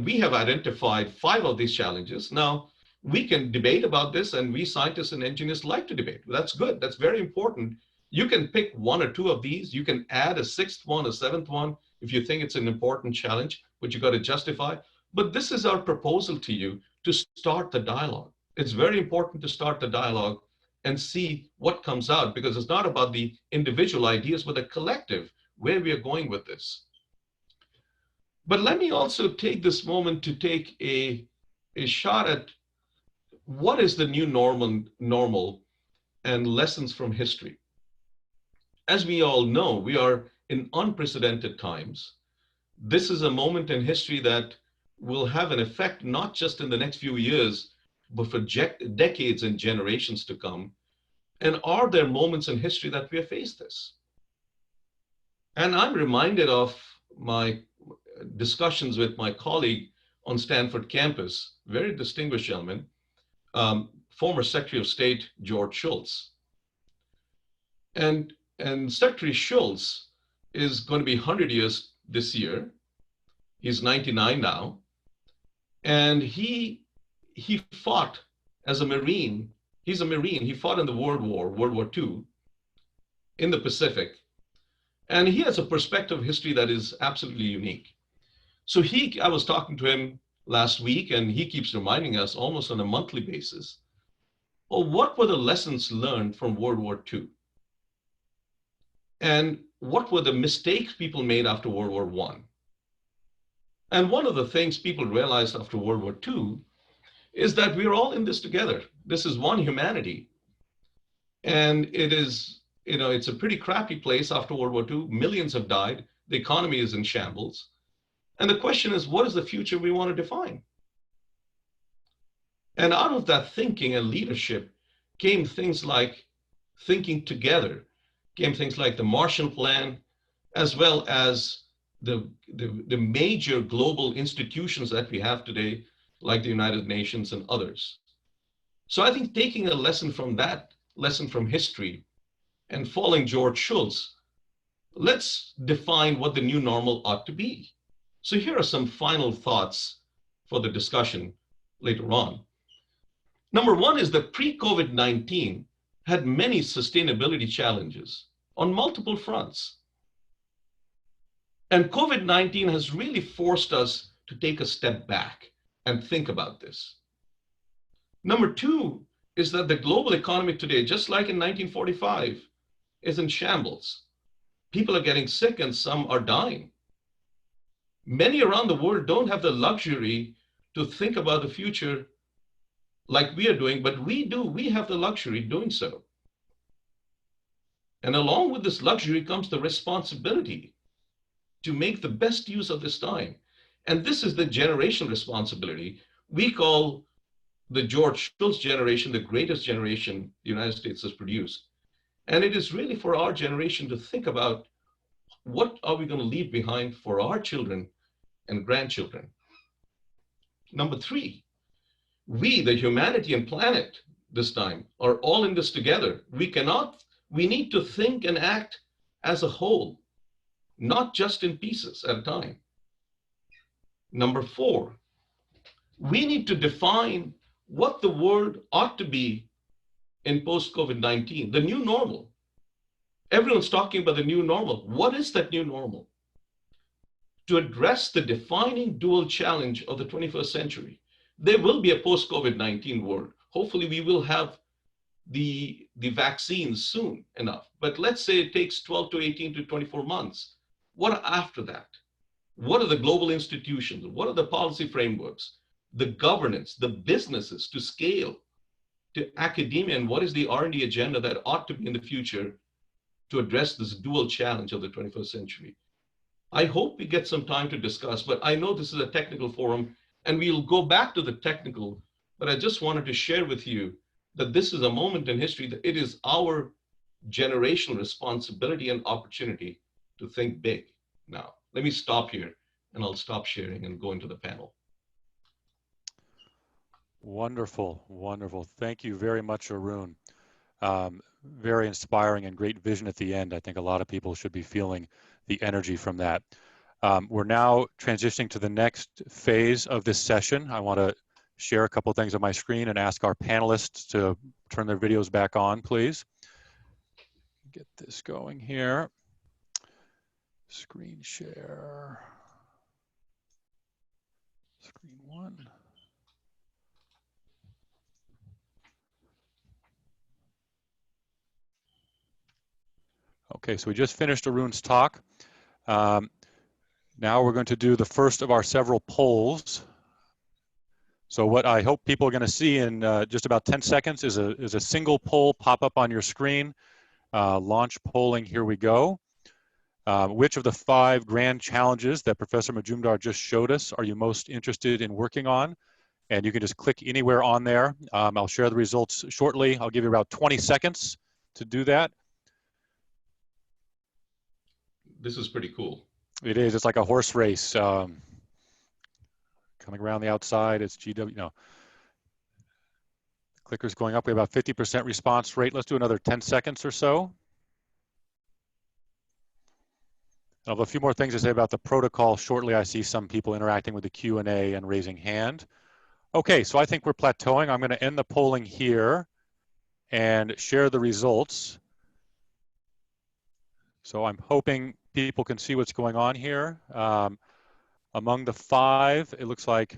[SPEAKER 3] We have identified 5 of these challenges. Now, we can debate about this, and we scientists and engineers like to debate. That's good. That's very important. You can pick 1 or 2 of these. You can add a 6th one, a 7th one, if you think it's an important challenge, which you got to justify. But this is our proposal to you to start the dialogue. It's very important to start the dialogue and see what comes out, because it's not about the individual ideas, but the collective, where we are going with this. But let me also take this moment to take a shot at what is the new normal and lessons from history. As we all know, we are in unprecedented times. This is a moment in history that will have an effect not just in the next few years, but for decades and generations to come. And are there moments in history that we have faced this? And I'm reminded of my discussions with my colleague on Stanford campus, very distinguished gentleman, former Secretary of State George Shultz. And Secretary Shultz is going to be 100 years this year. He's 99 now. And he fought as a Marine. He's a Marine. He fought in the World War II in the Pacific. And he has a perspective of history that is absolutely unique. So I was talking to him last week, and he keeps reminding us almost on a monthly basis, well, what were the lessons learned from World War II? And what were the mistakes people made after World War I? And one of the things people realized after World War II is that we're all in this together. This is one humanity. And it is it's a pretty crappy place after World War II. Millions have died. The economy is in shambles. And the question is, what is the future we want to define? And out of that thinking and leadership came things like thinking together, came things like the Marshall Plan, as well as the major global institutions that we have today, like the United Nations and others. So I think taking a lesson from that, lesson from history, and following George Shultz, let's define what the new normal ought to be. So here are some final thoughts for the discussion later on. Number one is that pre-COVID-19 had many sustainability challenges on multiple fronts. And COVID-19 has really forced us to take a step back and think about this. Number two is that the global economy today, just like in 1945, is in shambles. People are getting sick and some are dying. Many around the world don't have the luxury to think about the future like we are doing, but we do. We have the luxury doing so. And along with this luxury comes the responsibility to make the best use of this time. And this is the generational responsibility. We call the George Shultz generation the greatest generation the United States has produced. And it is really for our generation to think about what are we going to leave behind for our children and grandchildren. Number three, we, the humanity and planet this time, are all in this together. We need to think and act as a whole, not just in pieces at a time. Number four, we need to define what the world ought to be in post-COVID-19, the new normal. Everyone's talking about the new normal. What is that new normal? To address the defining dual challenge of the 21st century. There will be a post-COVID-19 world. Hopefully we will have the vaccines soon enough. But let's say it takes 12 to 18 to 24 months. What after that? What are the global institutions? What are the policy frameworks? The governance, the businesses to scale, to academia, and what is the R&D agenda that ought to be in the future to address this dual challenge of the 21st century? I hope we get some time to discuss, but I know this is a technical forum and we'll go back to the technical, but I just wanted to share with you that this is a moment in history that it is our generational responsibility and opportunity to think big. Now, let me stop here and I'll stop sharing and go into the panel.
[SPEAKER 2] Wonderful, wonderful. Thank you very much, Arun. Very inspiring and great vision at the end. I think a lot of people should be feeling the energy from that. We're now transitioning to the next phase of this session. I want to share a couple of things on my screen and ask our panelists to turn their videos back on, please. Get this going here. Screen share. Screen one. Okay, so we just finished Arun's talk. Now we're going to do the first of our several polls. So what I hope people are going to see in just about 10 seconds is a single poll pop up on your screen. Launch polling, here we go. Which of the 5 grand challenges that Professor Majumdar just showed us are you most interested in working on? And you can just click anywhere on there. I'll share the results shortly. I'll give you about 20 seconds to do that.
[SPEAKER 3] This is pretty cool.
[SPEAKER 2] It is. It's like a horse race. Coming around the outside, it's GW. No. Clicker's going up. We have about 50% response rate. Let's do another 10 seconds or so. I'll have a few more things to say about the protocol shortly. I see some people interacting with the Q&A and raising hand. Okay, so I think we're plateauing. I'm going to end the polling here and share the results. So I'm hoping people can see what's going on here. Among the 5, it looks like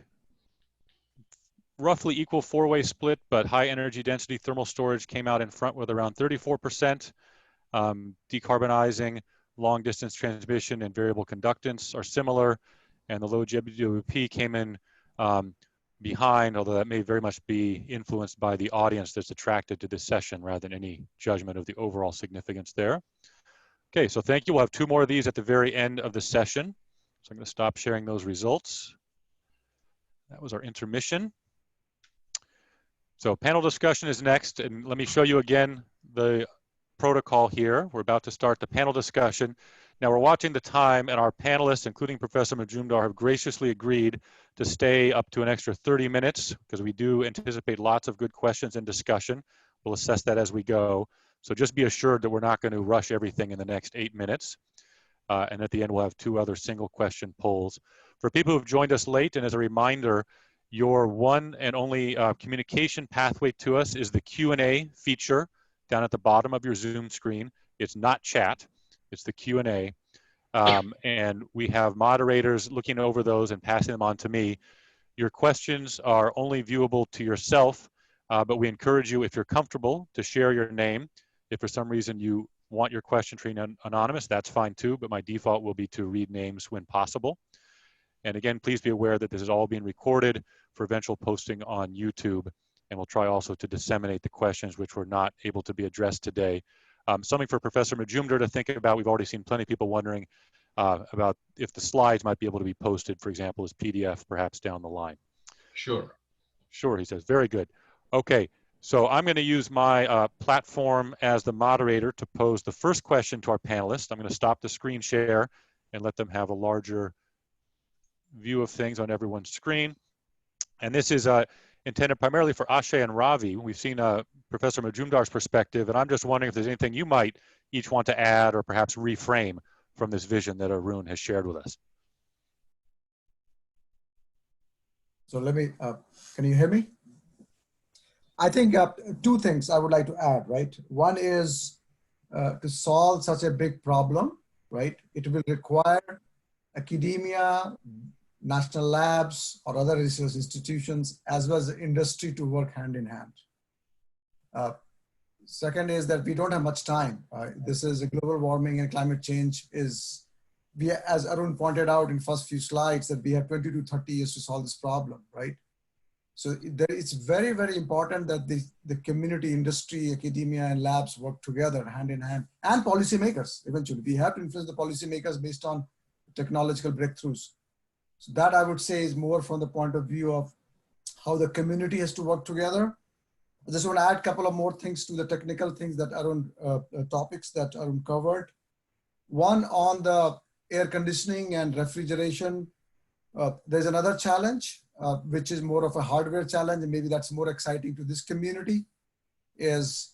[SPEAKER 2] roughly equal 4-way split, but high energy density thermal storage came out in front with around 34%. Decarbonizing, long distance transmission, and variable conductance are similar, and the low GWP came in behind, although that may very much be influenced by the audience that's attracted to this session rather than any judgment of the overall significance there. Okay, so thank you. We'll have 2 more of these at the very end of the session. So I'm going to stop sharing those results. That was our intermission. So panel discussion is next, and let me show you again the protocol here. We're about to start the panel discussion. Now we're watching the time, and our panelists, including Professor Majumdar, have graciously agreed to stay up to an extra 30 minutes because we do anticipate lots of good questions and discussion. We'll assess that as we go. So just be assured that we're not going to rush everything in the next 8 minutes. And at the end, we'll have 2 other single question polls. For people who've joined us late, and as a reminder, your one and only communication pathway to us is the Q&A feature down at the bottom of your Zoom screen. It's not chat, it's the Q&A. And we have moderators looking over those and passing them on to me. Your questions are only viewable to yourself, but we encourage you, if you're comfortable, to share your name. If for some reason you want your question to remain anonymous, that's fine too, but my default will be to read names when possible. And again, please be aware that this is all being recorded for eventual posting on YouTube, and we'll try also to disseminate the questions which were not able to be addressed today. Something for Professor Majumdar to think about. We've already seen plenty of people wondering about if the slides might be able to be posted, for example, as PDF perhaps down the line.
[SPEAKER 3] Sure.
[SPEAKER 2] Sure, he says, very good. Okay, so I'm going to use my platform as the moderator to pose the first question to our panelists. I'm going to stop the screen share and let them have a larger view of things on everyone's screen. And this is intended primarily for Akshay and Ravi. We've seen Professor Majumdar's perspective, and I'm just wondering if there's anything you might each want to add or perhaps reframe from this vision that Arun has shared with us.
[SPEAKER 4] So let me, can you hear me? I think 2 things I would like to add, right? One is to solve such a big problem, right? It will require academia, national labs, or other research institutions, as well as the industry to work hand in hand. Second is that we don't have much time. This is a global warming and climate change is, as Arun pointed out in first few slides, that we have 20 to 30 years to solve this problem, right? So it's very, very important that the community, industry, academia, and labs work together hand in hand, and policymakers eventually. We have to influence the policymakers based on technological breakthroughs. So that I would say is more from the point of view of how the community has to work together. I just want to add a couple of more things to the technical things that Arun, topics that Arun covered. One on the air conditioning and refrigeration. There's another challenge, which is more of a hardware challenge, and maybe that's more exciting to this community, is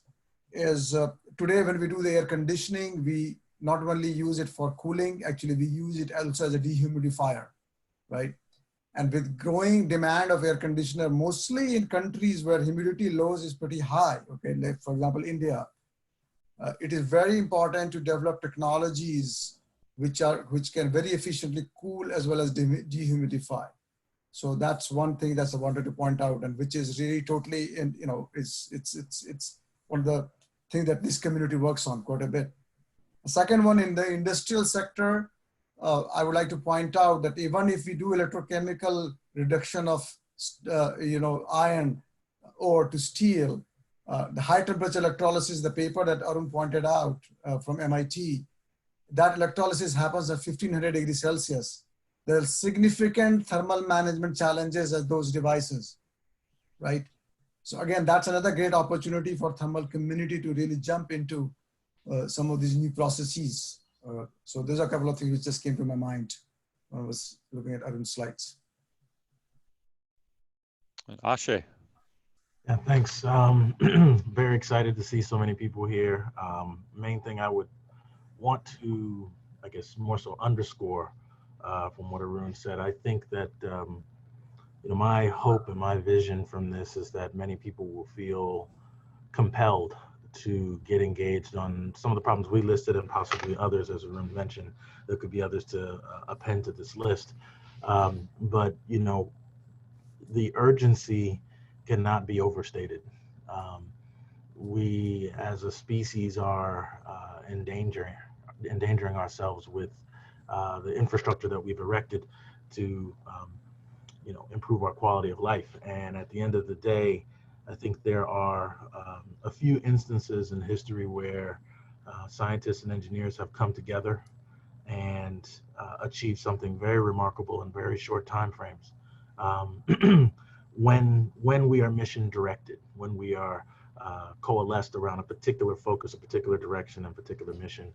[SPEAKER 4] today when we do the air conditioning, we not only use it for cooling, actually we use it also as a dehumidifier, right? And with growing demand of air conditioner, mostly in countries where humidity loss is pretty high, okay, like for example, India, it is very important to develop technologies which can very efficiently cool as well as dehumidify. So that's one thing that I wanted to point out, and which is really totally, and you know, it's one of the things that this community works on quite a bit. The second one, in the industrial sector, I would like to point out that even if we do electrochemical reduction of iron ore to steel, the high temperature electrolysis, the paper that Arun pointed out from MIT, that electrolysis happens at 1500 degrees Celsius. There are significant thermal management challenges at those devices, right? So again, that's another great opportunity for thermal community to really jump into some of these new processes. So there's a couple of things which just came to my mind when I was looking at Arun's slides.
[SPEAKER 2] Akshay.
[SPEAKER 5] Yeah, thanks. Very excited to see so many people here. Main thing I would want to, I guess, more so underscore from what Arun said. I think that my hope and my vision from this is that many people will feel compelled to get engaged on some of the problems we listed, and possibly others, as Arun mentioned. There could be others to append to this list. But the urgency cannot be overstated. We as a species are endangering ourselves with the infrastructure that we've erected to improve our quality of life. And at the end of the day, I think there are a few instances in history where scientists and engineers have come together and achieved something very remarkable in very short time frames. When we are mission directed, when we are coalesced around a particular focus, a particular direction, and particular mission.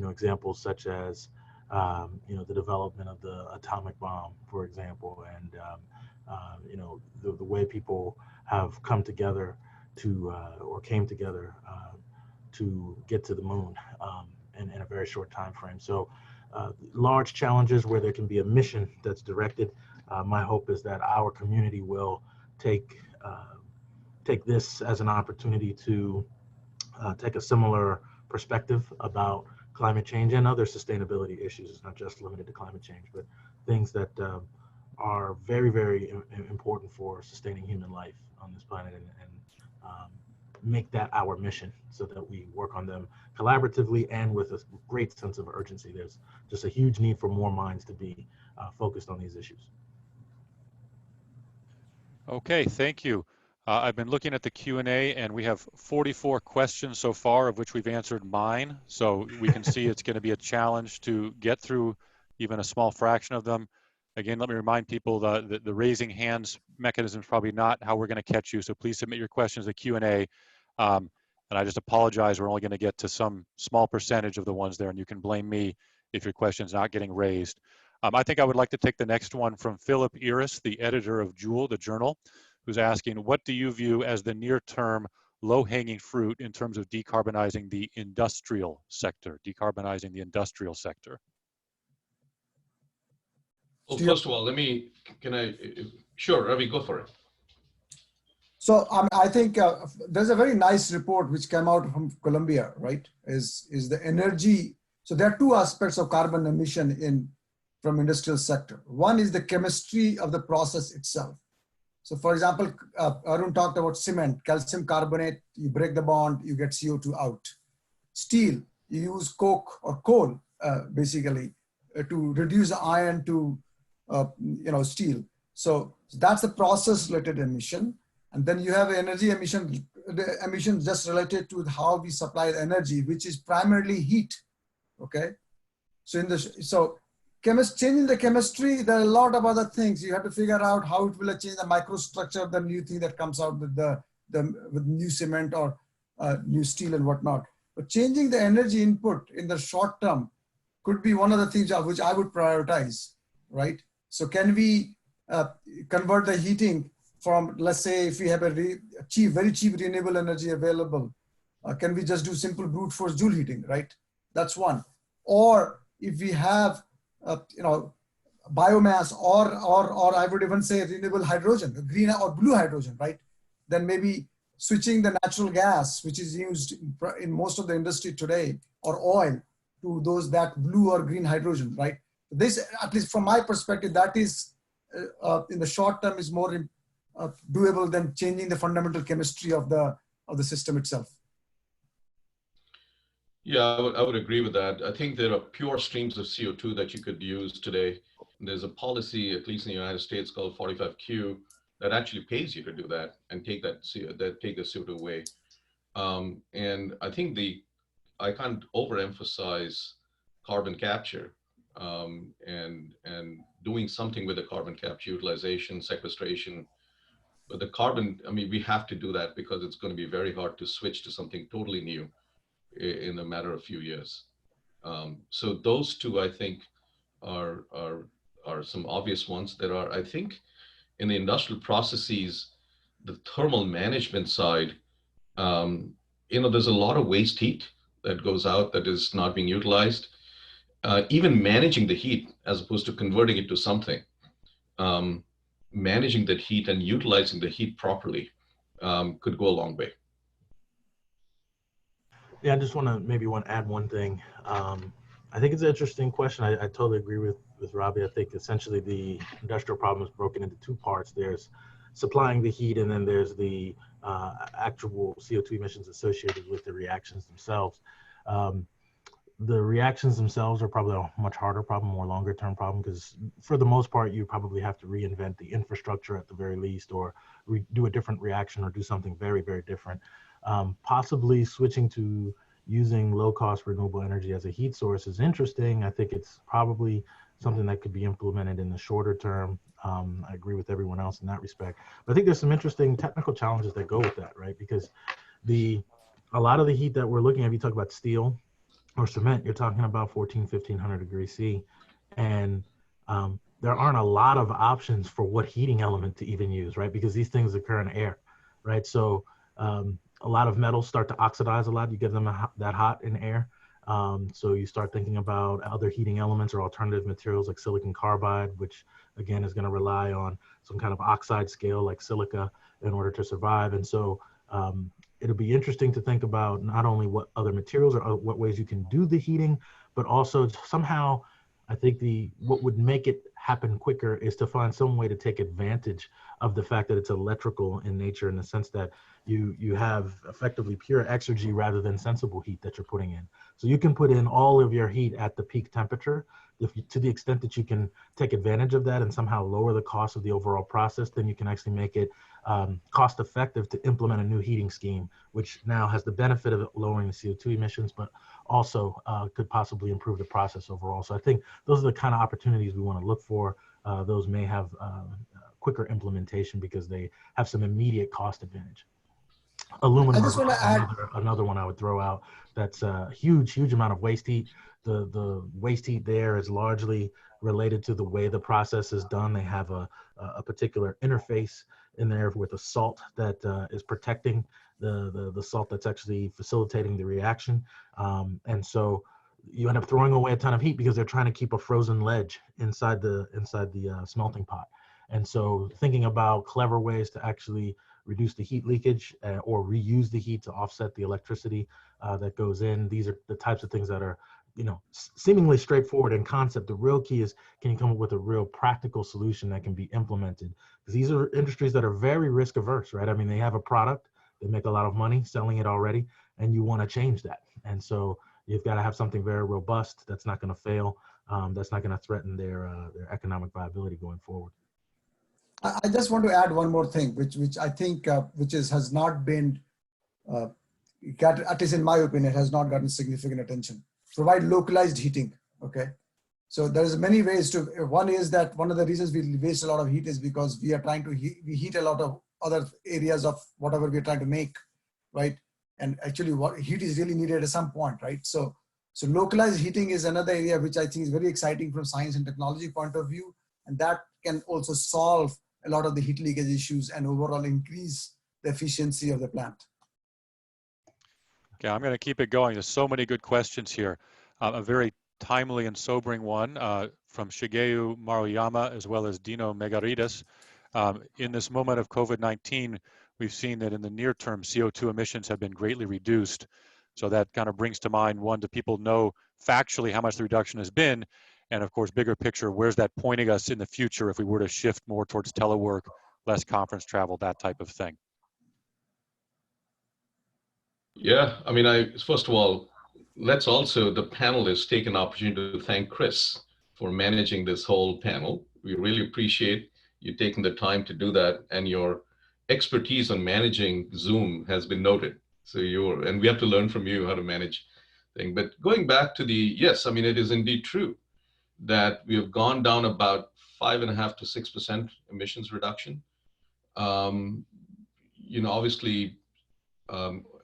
[SPEAKER 5] Examples such as the development of the atomic bomb, for example, and the way people have come together to or came together to get to the moon in a very short time frame. So large challenges where there can be a mission that's directed. My hope is that our community will take this as an opportunity to take a similar perspective about climate change and other sustainability issues. It's not just limited to climate change, but things that are very, very important for sustaining human life on this planet, and make that our mission so that we work on them collaboratively and with a great sense of urgency. There's just a huge need for more minds to be focused on these issues.
[SPEAKER 2] Okay, thank you. I've been looking at the Q&A and we have 44 questions so far, of which we've answered mine. So we can see it's going to be a challenge to get through even a small fraction of them. Again, let me remind people that the raising hands mechanism is probably not how we're going to catch you. So please submit your questions to Q&A. And I just apologize, we're only going to get to some small percentage of the ones there, and you can blame me if your question's not getting raised. I think I would like to take the next one from Philip Iris, the editor of Joule, the journal, who's asking, what do you view as the near-term low-hanging fruit in terms of decarbonizing the industrial sector,
[SPEAKER 3] Well, first of all, sure, Ravi, go for it.
[SPEAKER 4] So I think there's a very nice report which came out from Columbia, right? Is the energy. So there are two aspects of carbon emission from industrial sector. One is the chemistry of the process itself. So for example, Arun talked about cement, calcium carbonate, you break the bond, you get CO2 out. Steel, you use coke or coal, basically, to reduce the iron to, steel. So that's the process related emission. And then you have energy emission, the emission just related to how we supply the energy, which is primarily heat, okay? So changing the chemistry, there are a lot of other things. You have to figure out how it will change the microstructure of the new thing that comes out with with new cement or new steel and whatnot. But changing the energy input in the short term could be one of the things which I would prioritize, right? So can we convert the heating from, let's say, if we have a very cheap renewable energy available, can we just do simple brute force joule heating, right? That's one. Or if we have, biomass or I would even say renewable hydrogen, green or blue hydrogen, right? Then maybe switching the natural gas, which is used in most of the industry today, or oil, to that blue or green hydrogen, right? This, at least from my perspective, that is in the short term is more doable than changing the fundamental chemistry of the system itself.
[SPEAKER 3] Yeah, I would agree with that. I think there are pure streams of CO2 that you could use today. There's a policy, at least in the United States, called 45Q that actually pays you to do that and take the CO2 away. And I think I can't overemphasize carbon capture and doing something with the carbon capture, utilization, sequestration. But the carbon, we have to do that because it's going to be very hard to switch to something totally new in a matter of few years. So those two, I think, are some obvious ones. There are, I think, in the industrial processes, the thermal management side, there's a lot of waste heat that goes out that is not being utilized. Even managing the heat as opposed to converting it to something, managing that heat and utilizing the heat properly could go a long way.
[SPEAKER 5] Yeah, I just want to add one thing. I think it's an interesting question. I totally agree with Ravi. I think essentially the industrial problem is broken into two parts. There's supplying the heat, and then there's the actual CO2 emissions associated with the reactions themselves. The reactions themselves are probably a much harder problem, more longer term problem, because for the most part, you probably have to reinvent the infrastructure at the very least, or do a different reaction or do something very, very different. Possibly switching to using low cost renewable energy as a heat source is interesting. I think it's probably something that could be implemented in the shorter term. I agree with everyone else in that respect. But I think there's some interesting technical challenges that go with that, right? Because a lot of the heat that we're looking at, you talk about steel or cement, you're talking about 1500 degrees C. And there aren't a lot of options for what heating element to even use, right? Because these things occur in air, right? So a lot of metals start to oxidize a lot. You get them that hot in air. So you start thinking about other heating elements or alternative materials like silicon carbide, which again is going to rely on some kind of oxide scale like silica in order to survive. And so it'll be interesting to think about not only what other materials or what ways you can do the heating, but also somehow I think what would make it happen quicker is to find some way to take advantage of the fact that it's electrical in nature, in the sense that you have effectively pure exergy rather than sensible heat that you're putting in. So you can put in all of your heat at the peak temperature. To the extent that you can take advantage of that and somehow lower the cost of the overall process, then you can actually make it cost effective to implement a new heating scheme, which now has the benefit of lowering the CO2 emissions, but also could possibly improve the process overall. So I think those are the kind of opportunities we want to look for. Those may have quicker implementation because they have some immediate cost advantage. Aluminum is another one I would throw out. That's a huge amount of waste heat. The waste heat there is largely related to the way the process is done. They have a particular interface in there with a salt that is protecting the salt that's actually facilitating the reaction. And so you end up throwing away a ton of heat because they're trying to keep a frozen ledge inside the smelting pot. And so thinking about clever ways to actually reduce the heat leakage or reuse the heat to offset the electricity that goes in. These are the types of things that are, seemingly straightforward in concept. The real key is, can you come up with a real practical solution that can be implemented? Because these are industries that are very risk averse, right? I mean, they have a product, they make a lot of money selling it already, and you want to change that. And so you've got to have something very robust that's not going to fail, that's not going to threaten their economic viability going forward.
[SPEAKER 4] I just want to add one more thing, which I think has not been, at least in my opinion, has not gotten significant attention. Provide localized heating. Okay, so there's many ways to. One is that one of the reasons we waste a lot of heat is because we are trying to heat a lot of other areas of whatever we're trying to make, right? And actually, what heat is really needed at some point, right? So localized heating is another area which I think is very exciting from science and technology point of view, and that can also solve a lot of the heat leakage issues and overall increase the efficiency of the plant.
[SPEAKER 2] Okay, I'm going to keep it going. There's so many good questions here. A very timely and sobering one from Shigeu Maruyama as well as Dino Megarides. In this moment of COVID-19, we've seen that in the near term, CO2 emissions have been greatly reduced. So that kind of brings to mind, one, do people know factually how much the reduction has been? And of course, bigger picture, where's that pointing us in the future if we were to shift more towards telework, less conference travel, that type of thing?
[SPEAKER 3] Yeah, I mean, first of all, the panelists take an opportunity to thank Chris for managing this whole panel. We really appreciate you taking the time to do that, and your expertise on managing Zoom has been noted. So and we have to learn from you how to manage things. But going back to yes, I mean, it is indeed true that we have gone down about 5.5 to 6% emissions reduction. Obviously,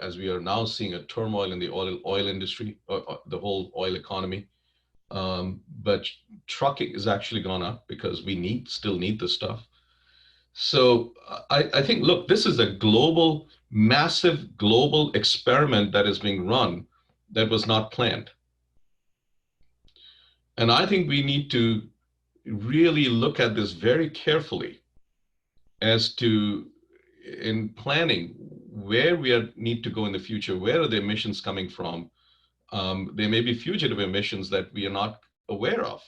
[SPEAKER 3] as we are now seeing a turmoil in the oil industry, the whole oil economy, but trucking has actually gone up because we still need the stuff. So I think, look, this is a massive global experiment that is being run that was not planned. And I think we need to really look at this very carefully as to, in planning, where we need to go in the future. Where are the emissions coming from? There may be fugitive emissions that we are not aware of.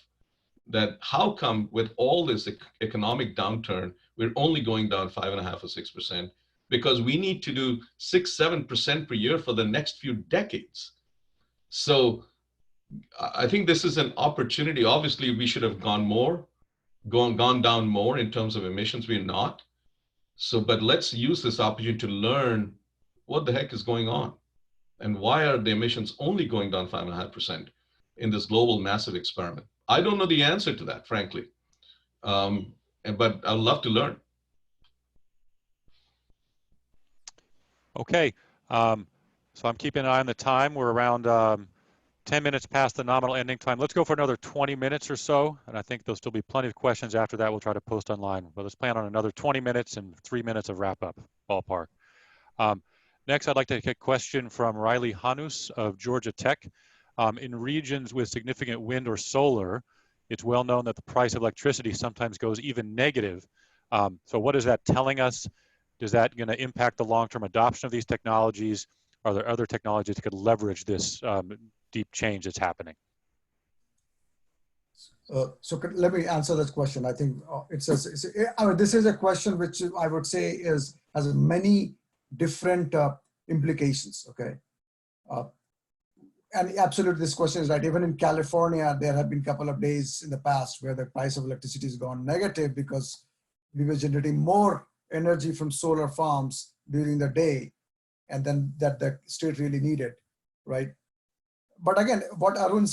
[SPEAKER 3] That how come with all this economic downturn, we're only going down 5.5 or 6%? Because we need to do 6-7% per year for the next few decades. So I think this is an opportunity. Obviously, we should have gone down more in terms of emissions. We're not. So, but let's use this opportunity to learn what the heck is going on and why are the emissions only going down 5.5% in this global massive experiment. I don't know the answer to that, frankly, but I'd love to learn.
[SPEAKER 2] Okay, so I'm keeping an eye on the time. We're around 10 minutes past the nominal ending time. Let's go for another 20 minutes or so, and I think there'll still be plenty of questions after that. We'll try to post online, but let's plan on another 20 minutes and 3 minutes of wrap up, ballpark. Next, I'd like to take a question from Riley Hanus of Georgia Tech. In regions with significant wind or solar, it's well known that the price of electricity sometimes goes even negative. So what is that telling us? Is that going to impact the long-term adoption of these technologies? Are there other technologies that could leverage this deep change that's happening?
[SPEAKER 4] So let me answer this question. I think this is a question which I would say has many different implications, okay? And absolutely, this question is right. Even in California, there have been a couple of days in the past where the price of electricity has gone negative because we were generating more energy from solar farms during the day, and then that the state really needed, right? But again, what Arun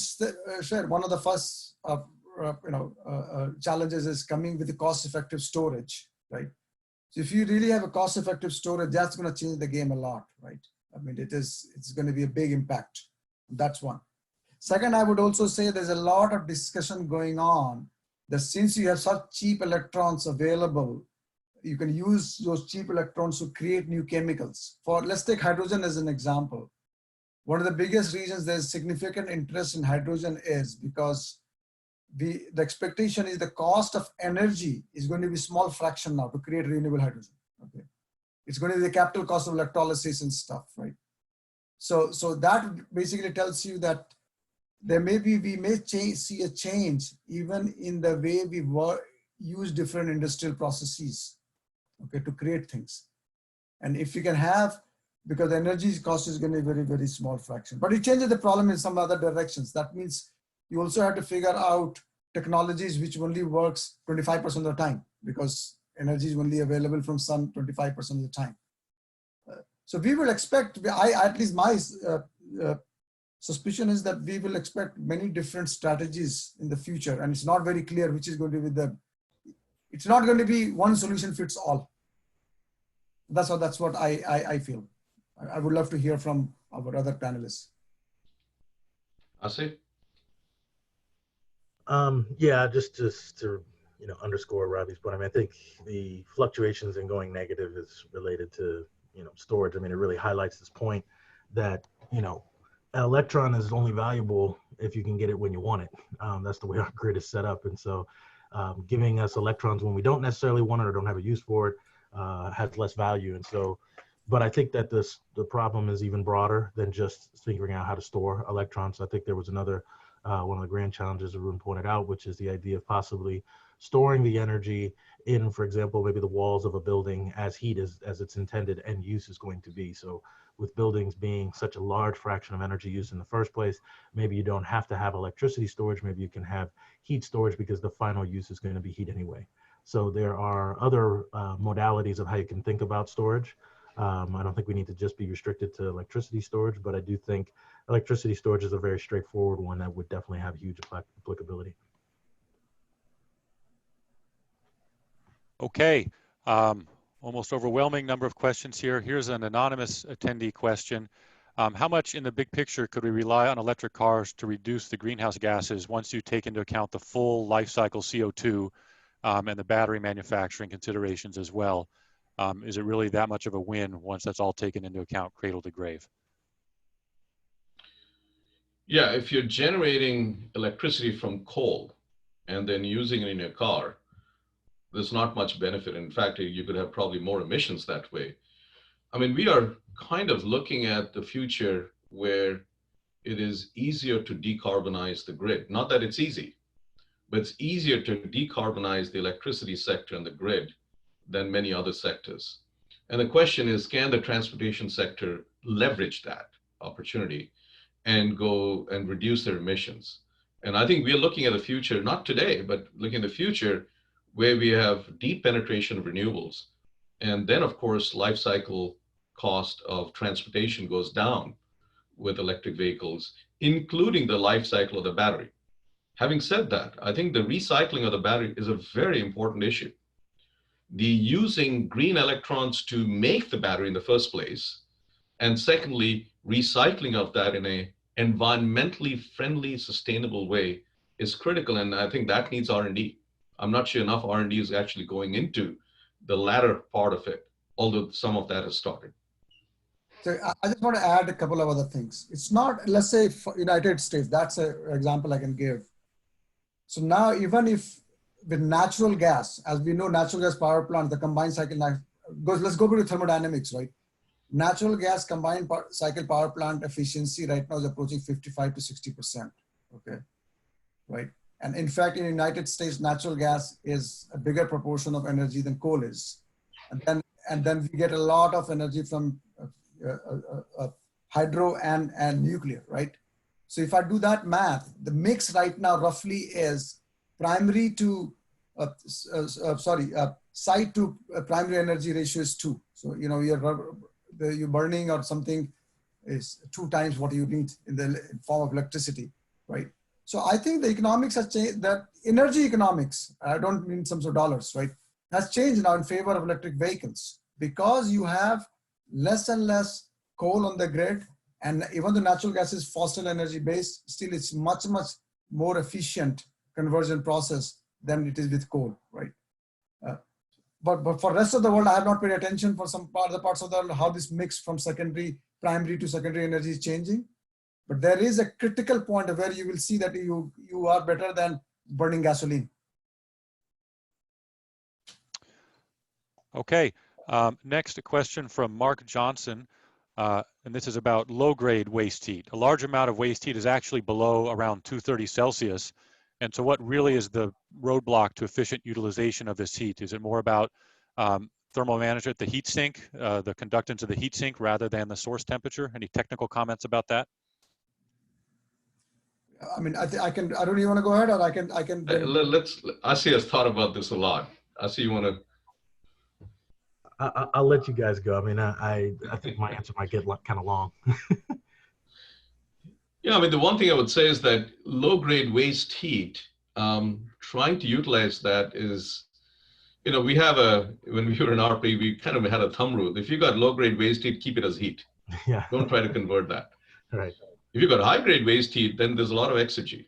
[SPEAKER 4] shared, one of the first challenges is coming with the cost-effective storage, right? So if you really have a cost-effective storage, that's going to change the game a lot, right? I mean, it's going to be a big impact. That's one. Second, I would also say there's a lot of discussion going on that since you have such cheap electrons available, you can use those cheap electrons to create new chemicals. Let's take hydrogen as an example. One of the biggest reasons there's significant interest in hydrogen is because the expectation is the cost of energy is going to be a small fraction now to create renewable hydrogen. Okay, it's going to be the capital cost of electrolysis and stuff, right? So that basically tells you that we may see a change even in the way we use different industrial processes, okay, to create things. And if you can have, because the energy cost is going to be a very, very small fraction, but it changes the problem in some other directions. That means you also have to figure out technologies which only works 25% of the time because energy is only available from sun 25% of the time. So we will expect, at least my suspicion is that we will expect many different strategies in the future, and it's not very clear which is going to be it's not going to be one solution fits all. That's what I feel. I would love to hear from our other panelists.
[SPEAKER 3] Asif?
[SPEAKER 5] Yeah, just to underscore Ravi's point. I mean, I think the fluctuations in going negative is related to storage. I mean, it really highlights this point that an electron is only valuable if you can get it when you want it. That's the way our grid is set up, and so giving us electrons when we don't necessarily want it or don't have a use for it has less value. And so, but I think that the problem is even broader than just figuring out how to store electrons. I think there was another one of the grand challenges Arun pointed out, which is the idea of possibly storing the energy in, for example, maybe the walls of a building as heat as its intended end use is going to be. So with buildings being such a large fraction of energy use in the first place, maybe you don't have to have electricity storage. Maybe you can have heat storage because the final use is going to be heat anyway. So there are other modalities of how you can think about storage. I don't think we need to just be restricted to electricity storage, but I do think electricity storage is a very straightforward one that would definitely have huge applicability.
[SPEAKER 2] Okay, almost overwhelming number of questions here. Here's an anonymous attendee question. How much in the big picture could we rely on electric cars to reduce the greenhouse gases once you take into account the full life cycle CO2 and the battery manufacturing considerations as well? Is it really that much of a win once that's all taken into account, cradle to grave?
[SPEAKER 3] Yeah, if you're generating electricity from coal and then using it in your car, there's not much benefit. In fact, you could have probably more emissions that way. I mean, we are kind of looking at the future where it is easier to decarbonize the grid. Not that it's easy, but it's easier to decarbonize the electricity sector and the grid than many other sectors. And the question is, can the transportation sector leverage that opportunity? and go and reduce their emissions. And I think we're looking at the future, not today, but looking at the future where we have deep penetration of renewables. And then, of course, life cycle cost of transportation goes down with electric vehicles, including the life cycle of the battery. Having said that, I think the recycling of the battery is a very important issue. The using green electrons to make the battery in the first place, and secondly, recycling of that in a environmentally friendly, sustainable way is critical. And I think that needs R&D. I'm not sure enough R&D is actually going into the latter part of it, although some of that has started.
[SPEAKER 4] So I just want to add a couple of other things. It's not, let's say, for United States, that's an example I can give. So now, even if with natural gas, as we know, natural gas power plant, the combined cycle, let's go back to thermodynamics, right? Natural gas combined cycle power plant efficiency right now is approaching 55 to 60%, okay, right? And in fact, in the United States, natural gas is a bigger proportion of energy than coal is. And then we get a lot of energy from hydro and nuclear, right? So if I do that math, the mix right now roughly is primary to, site to primary energy ratio is 2. So, you know, you're burning or something is 2 times what you need in the form of electricity, right? So I think the economics has changed, that energy economics, I don't mean some sort of dollars, right? Has changed now in favor of electric vehicles because you have less and less coal on the grid. And even though natural gas is fossil energy based, still it's much, much more efficient conversion process than it is with coal, right? But for the rest of the world, I have not paid attention for some other parts of the world, how this mix from primary to secondary energy is changing. But there is a critical point where you will see that you are better than burning gasoline.
[SPEAKER 2] Okay, next a question from Mark Johnson, and this is about low-grade waste heat. A large amount of waste heat is actually below around 230 Celsius. And so what really is the roadblock to efficient utilization of this heat? Is it more about thermal management, the heat sink, the conductance of the heat sink rather than the source temperature? Any technical comments about that?
[SPEAKER 4] I mean, I can, Arun, you want to go ahead or I can.
[SPEAKER 3] Asi has thought about this a lot. Asi, you want to?
[SPEAKER 5] I'll let you guys go. I mean, I think my answer might get kind of long.
[SPEAKER 3] Yeah, I mean, the one thing I would say is that low-grade waste heat, trying to utilize that is, you know, when we were in ARPA-E, we kind of had a thumb rule. If you got low-grade waste heat, keep it as heat.
[SPEAKER 5] Yeah.
[SPEAKER 3] Don't try to convert that.
[SPEAKER 5] Right.
[SPEAKER 3] If you've got high-grade waste heat, then there's a lot of Exerg.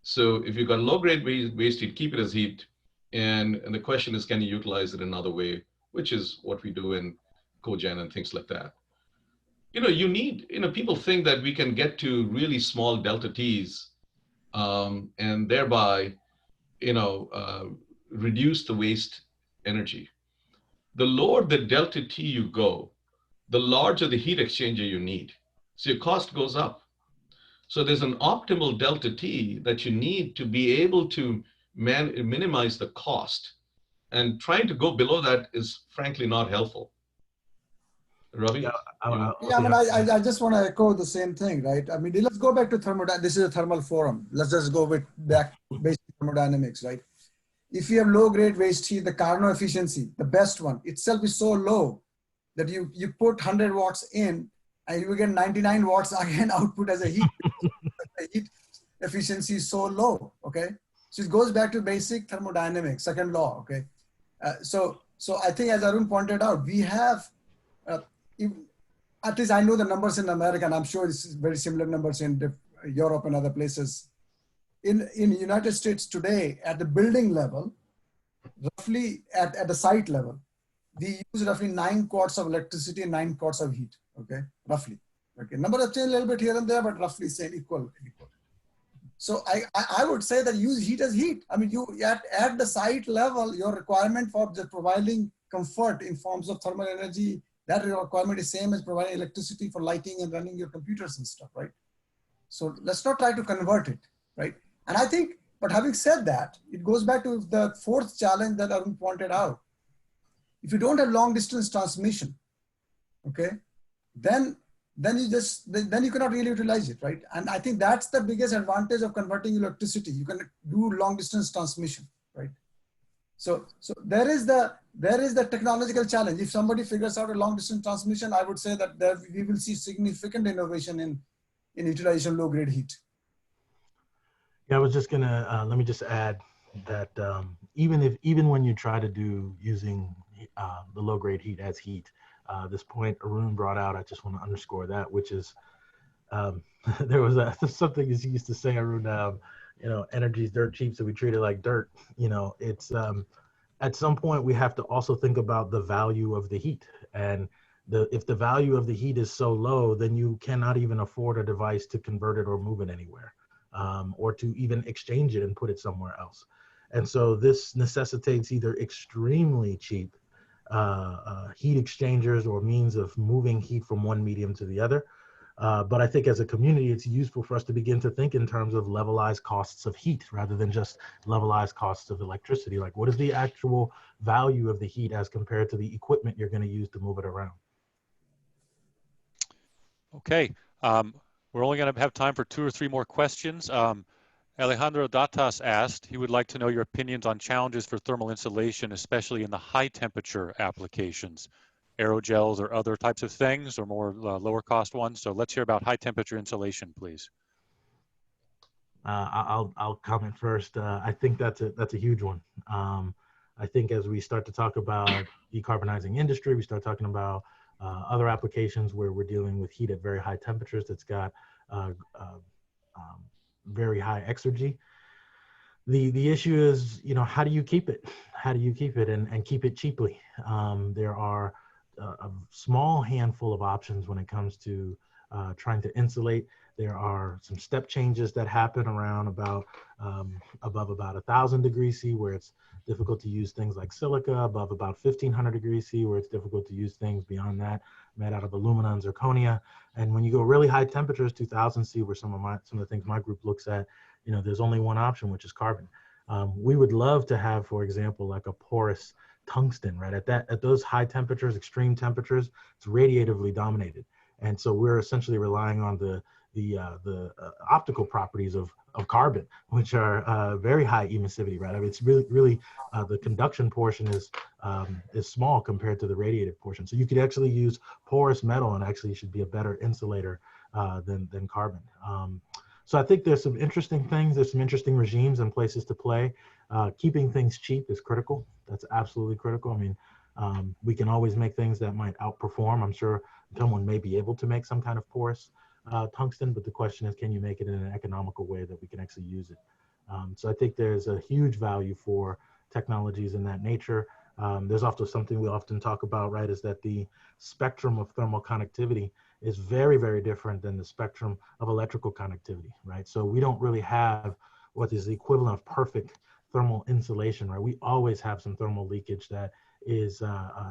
[SPEAKER 3] So if you've got low-grade waste heat, keep it as heat. And the question is, can you utilize it another way, which is what we do in cogen and things like that. You know, people think that we can get to really small delta T's and thereby, reduce the waste energy. The lower the delta T you go, the larger the heat exchanger you need. So your cost goes up. So there's an optimal delta T that you need to be able to minimize the cost. And trying to go below that is frankly not helpful. Ravi?
[SPEAKER 4] Yeah, I mean, I just want to echo the same thing, right? I mean, let's go back to thermodynamics. This is a thermal forum. Let's just go back to basic thermodynamics, right? If you have low-grade waste heat, the Carnot efficiency, the best one, itself is so low that you put 100 watts in and you will get 99 watts again output as a heat. The heat efficiency is so low, okay? So it goes back to basic thermodynamics, second law, okay? So I think as Arun pointed out, we have, at least I know the numbers in America, and I'm sure it's very similar numbers in Europe and other places. In the United States today, at the building level, roughly at the site level, we use roughly 9 quarts of electricity and 9 quarts of heat, okay, roughly. Okay, number of change a little bit here and there, but roughly same, equal. So I would say that use heat as heat. I mean, you at the site level, your requirement for just providing comfort in forms of thermal energy, that requirement is same as providing electricity for lighting and running your computers and stuff, right? So let's not try to convert it, right? And I think, but having said that, it goes back to the fourth challenge that Arun pointed out. If you don't have long distance transmission, okay, then then you cannot really utilize it, right? And I think that's the biggest advantage of converting electricity. You can do long distance transmission, right? So there is the technological challenge. If somebody figures out a long distance transmission, I would say that we will see significant innovation in utilization of low grade heat.
[SPEAKER 5] Yeah, I was just gonna let me just add that even when you try to do using the low grade heat as heat, this point Arun brought out, I just want to underscore that, which is there was something he used to say, Arun, energy is dirt cheap, so we treat it like dirt. It's at some point we have to also think about the value of the heat, and if the value of the heat is so low, then you cannot even afford a device to convert it or move it anywhere, or to even exchange it and put it somewhere else. And so this necessitates either extremely cheap heat exchangers or means of moving heat from one medium to the other. But I think as a community, it's useful for us to begin to think in terms of levelized costs of heat rather than just levelized costs of electricity. Like, what is the actual value of the heat as compared to the equipment you're going to use to move it around?
[SPEAKER 2] Okay, we're only going to have time for 2 or 3 more questions. Alejandro Datas asked, he would like to know your opinions on challenges for thermal insulation, especially in the high temperature applications, aerogels or other types of things, or more lower cost ones. So let's hear about high temperature insulation, please.
[SPEAKER 5] I'll comment first. I think that's a huge one. I think as we start to talk about decarbonizing industry, we start talking about other applications where we're dealing with heat at very high temperatures that's got very high exergy. The issue is, how do you keep it? How do you keep it and keep it cheaply? There are a small handful of options when it comes to trying to insulate. There are some step changes that happen around above about 1,000 degrees C, where it's difficult to use things like silica, above about 1,500 degrees C, where it's difficult to use things beyond that, made out of alumina and zirconia. And when you go really high temperatures, 2,000 C, where some of the things my group looks at, there's only one option, which is carbon. We would love to have, for example, like a porous tungsten, right? At those high temperatures, extreme temperatures, it's radiatively dominated. And so we're essentially relying on the optical properties of carbon, which are very high emissivity, right? I mean, it's really the conduction portion is small compared to the radiative portion. So you could actually use porous metal and actually should be a better insulator than carbon. So I think there's some interesting things. There's some interesting regimes and places to play. Keeping things cheap is critical. That's absolutely critical. I mean, we can always make things that might outperform. I'm sure someone may be able to make some kind of porous tungsten, but the question is, can you make it in an economical way that we can actually use it? So I think there's a huge value for technologies in that nature. There's also something we often talk about, right, is that the spectrum of thermal conductivity is very, very different than the spectrum of electrical conductivity, right? So we don't really have what is the equivalent of perfect thermal insulation, right? We always have some thermal leakage that is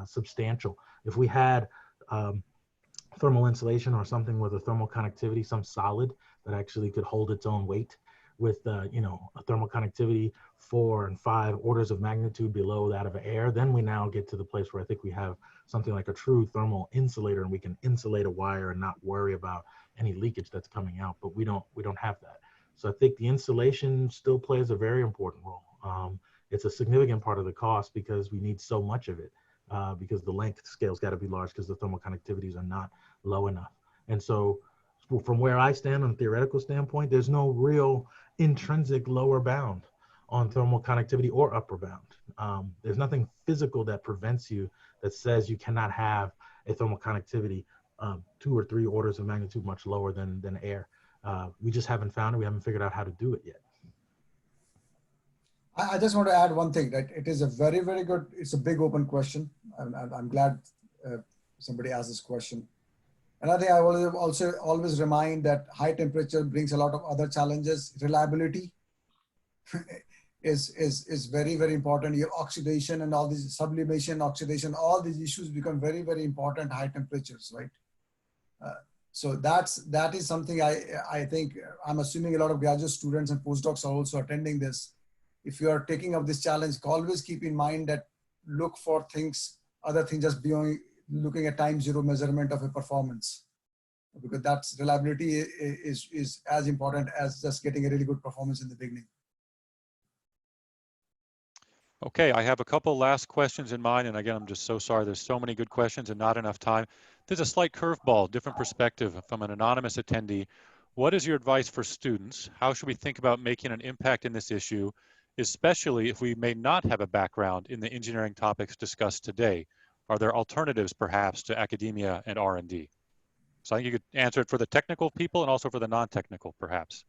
[SPEAKER 5] substantial. If we had thermal insulation or something with a thermal conductivity, some solid that actually could hold its own weight with a thermal conductivity 4 and 5 orders of magnitude below that of air, then we now get to the place where I think we have something like a true thermal insulator, and we can insulate a wire and not worry about any leakage that's coming out. But we don't have that. So I think the insulation still plays a very important role. It's a significant part of the cost because we need so much of it, because the length scale's got to be large because the thermal conductivities are not low enough. And so from where I stand on a theoretical standpoint, there's no real intrinsic lower bound on thermal conductivity or upper bound. There's nothing physical that prevents you, that says you cannot have a thermal conductivity 2 or 3 orders of magnitude much lower than air. We just haven't found it. We haven't figured out how to do it yet.
[SPEAKER 4] I just want to add one thing, that it is a very, very good, it's a big open question. I'm glad somebody asked this question. Another thing I will also always remind that high temperature brings a lot of other challenges. Reliability is very, very important. Your oxidation and all these sublimation, oxidation, all these issues become very, very important at high temperatures, right? So that is something I think, I'm assuming a lot of graduate students and postdocs are also attending this. If you are taking up this challenge, always keep in mind that look for things, other things just beyond looking at time zero measurement of a performance. because that's reliability is as important as just getting a really good performance in the beginning.
[SPEAKER 2] Okay, I have a couple last questions in mind, and again, I'm just so sorry. There's so many good questions and not enough time. There's a slight curveball, different perspective from an anonymous attendee. What is your advice for students? How should we think about making an impact in this issue, especially if we may not have a background in the engineering topics discussed today? Are there alternatives, perhaps, to academia and R&D? So I think you could answer it for the technical people and also for the non-technical, perhaps.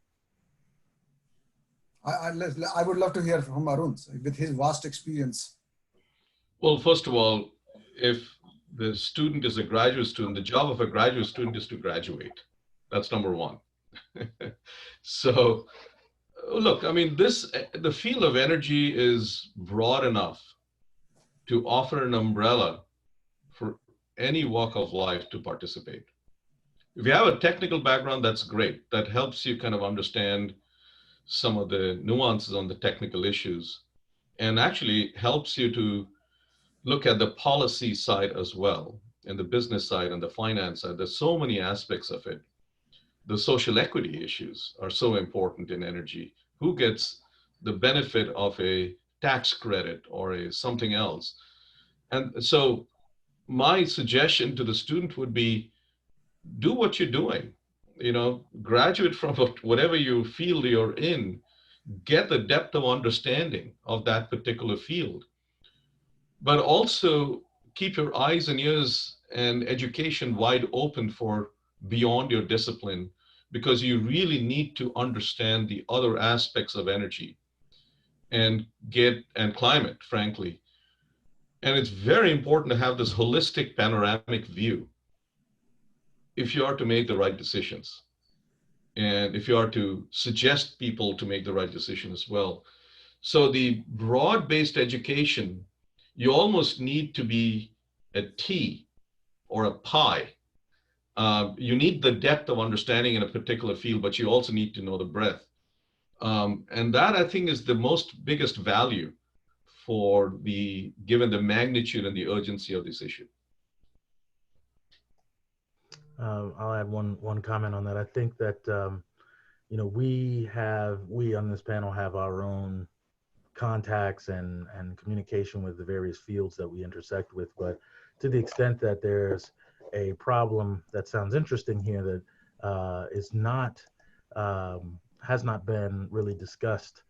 [SPEAKER 4] I would love to hear from Arun with his vast experience.
[SPEAKER 3] Well, first of all, if the student is a graduate student, the job of a graduate student is to graduate. That's number one. So, look, I mean, the field of energy is broad enough to offer an umbrella for any walk of life to participate. If you have a technical background, that's great. That helps you kind of understand some of the nuances on the technical issues and actually helps you to look at the policy side as well, and the business side and the finance side. There's so many aspects of it. The social equity issues are so important in energy. Who gets the benefit of a tax credit or something else? And so my suggestion to the student would be, do what you're doing. You know, graduate from whatever you field you're in, get the depth of understanding of that particular field, but also keep your eyes and ears and education wide open for beyond your discipline, because you really need to understand the other aspects of energy and climate, frankly. And it's very important to have this holistic panoramic view if you are to make the right decisions, and if you are to suggest people to make the right decision as well. So the broad-based education, you almost need to be a T or a pie. You need the depth of understanding in a particular field, but you also need to know the breadth. And that, I think, is the biggest value for given the magnitude and the urgency of this issue.
[SPEAKER 5] I'll add one comment on that. I think that you know, we on this panel have our own contacts and communication with the various fields that we intersect with, but to the extent that there's a problem that sounds interesting here that is not has not been really discussed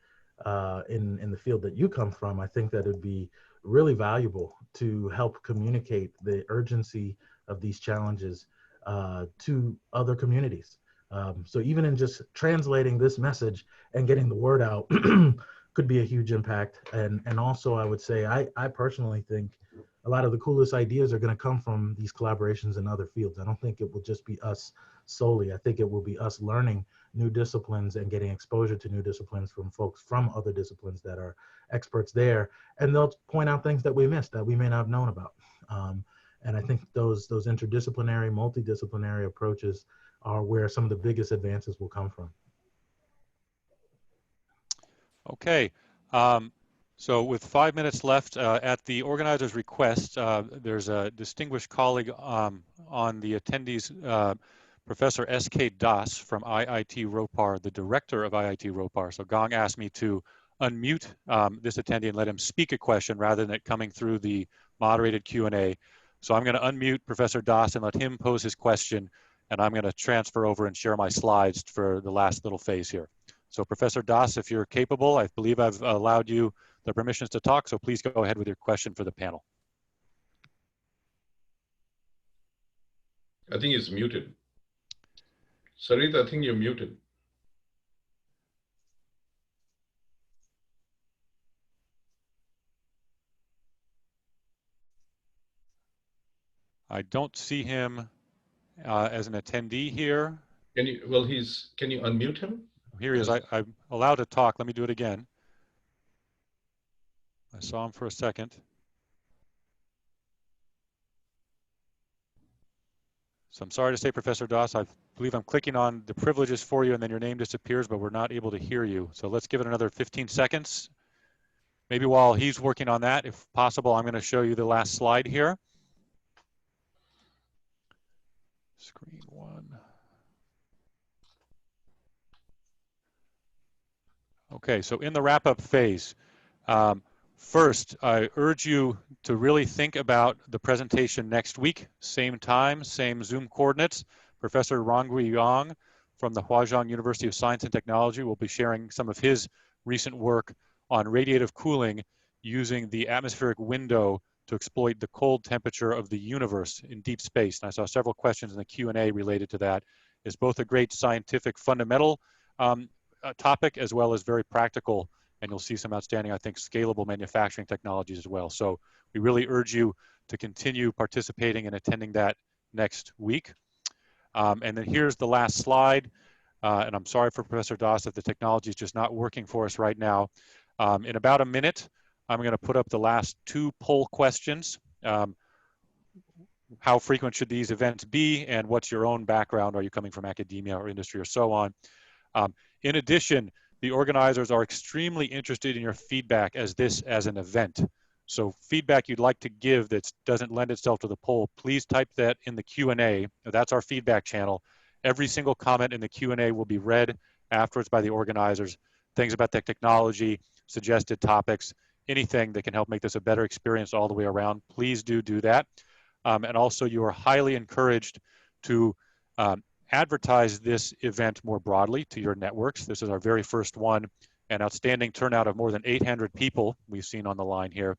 [SPEAKER 5] in the field that you come from, I think that it would be really valuable to help communicate the urgency of these challenges to other communities. So even in just translating this message and getting the word out could be a huge impact. And also I would say, I personally think a lot of the coolest ideas are going to come from these collaborations in other fields. I don't think it will just be us solely. I think it will be us learning new disciplines and getting exposure to new disciplines from folks from other disciplines that are experts there. And they'll point out things that we missed that we may not have known about. And I think those interdisciplinary, multidisciplinary approaches are where some of the biggest advances will come from.
[SPEAKER 2] Okay. So with 5 minutes left, at the organizer's request, there's a distinguished colleague on the attendees, Professor S.K. Das from IIT Ropar, the director of IIT Ropar. So Gong asked me to unmute this attendee and let him speak a question rather than it coming through the moderated Q&A. So I'm going to unmute Professor Das and let him pose his question, and I'm going to transfer over and share my slides for the last little phase here. So Professor Das, if you're capable, I believe I've allowed you the permissions to talk, so please go ahead with your question for the panel.
[SPEAKER 3] I think he's muted. Sarita, I think you're muted.
[SPEAKER 2] I don't see him as an attendee here.
[SPEAKER 3] Can you, well, can you unmute him?
[SPEAKER 2] Here he is. I'm allowed to talk. Let me do it again. I saw him for a second. So I'm sorry to say, Professor Das, I believe I'm clicking on the privileges for you and then your name disappears, but we're not able to hear you. So let's give it another 15 seconds. Maybe while he's working on that, if possible, I'm going to show you the last slide here. Screen one. Okay, so in the wrap-up phase, first, I urge you to really think about the presentation next week, same time, same Zoom coordinates. Professor Rongui Yang from the Huazhong University of Science and Technology will be sharing some of his recent work on radiative cooling using the atmospheric window to exploit the cold temperature of the universe in deep space. And I saw several questions in the Q&A related to that. It's both a great scientific fundamental topic as well as very practical, and you'll see some outstanding, I think, scalable manufacturing technologies as well. So we really urge you to continue participating and attending that next week. And then here's the last slide. And I'm sorry for Professor Das if the technology is just not working for us right now. In about a minute, I'm going to put up the last 2 poll questions. How frequent should these events be, and what's your own background? Are you coming from academia or industry or so on? In addition, the organizers are extremely interested in your feedback as an event. So feedback you'd like to give that doesn't lend itself to the poll, please type that in the Q&A. That's our feedback channel. Every single comment in the Q&A will be read afterwards by the organizers. Things about the technology, suggested topics, anything that can help make this a better experience all the way around, please do that. And also you are highly encouraged to advertise this event more broadly to your networks. This is our very first one, an outstanding turnout of more than 800 people we've seen on the line here.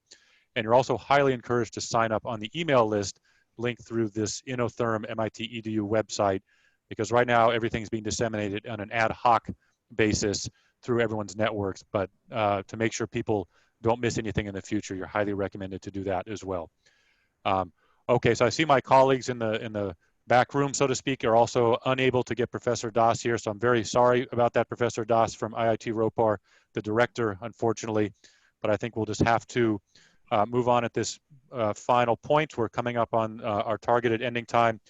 [SPEAKER 2] And you're also highly encouraged to sign up on the email list linked through this Inotherm MIT EDU website, because right now everything's being disseminated on an ad hoc basis through everyone's networks. But to make sure people don't miss anything in the future, you're highly recommended to do that as well. Okay, so I see my colleagues in the back room, so to speak, are also unable to get Professor Das here. So I'm very sorry about that, Professor Das from IIT Ropar, the director, unfortunately. But I think we'll just have to move on at this final point. We're coming up on our targeted ending time.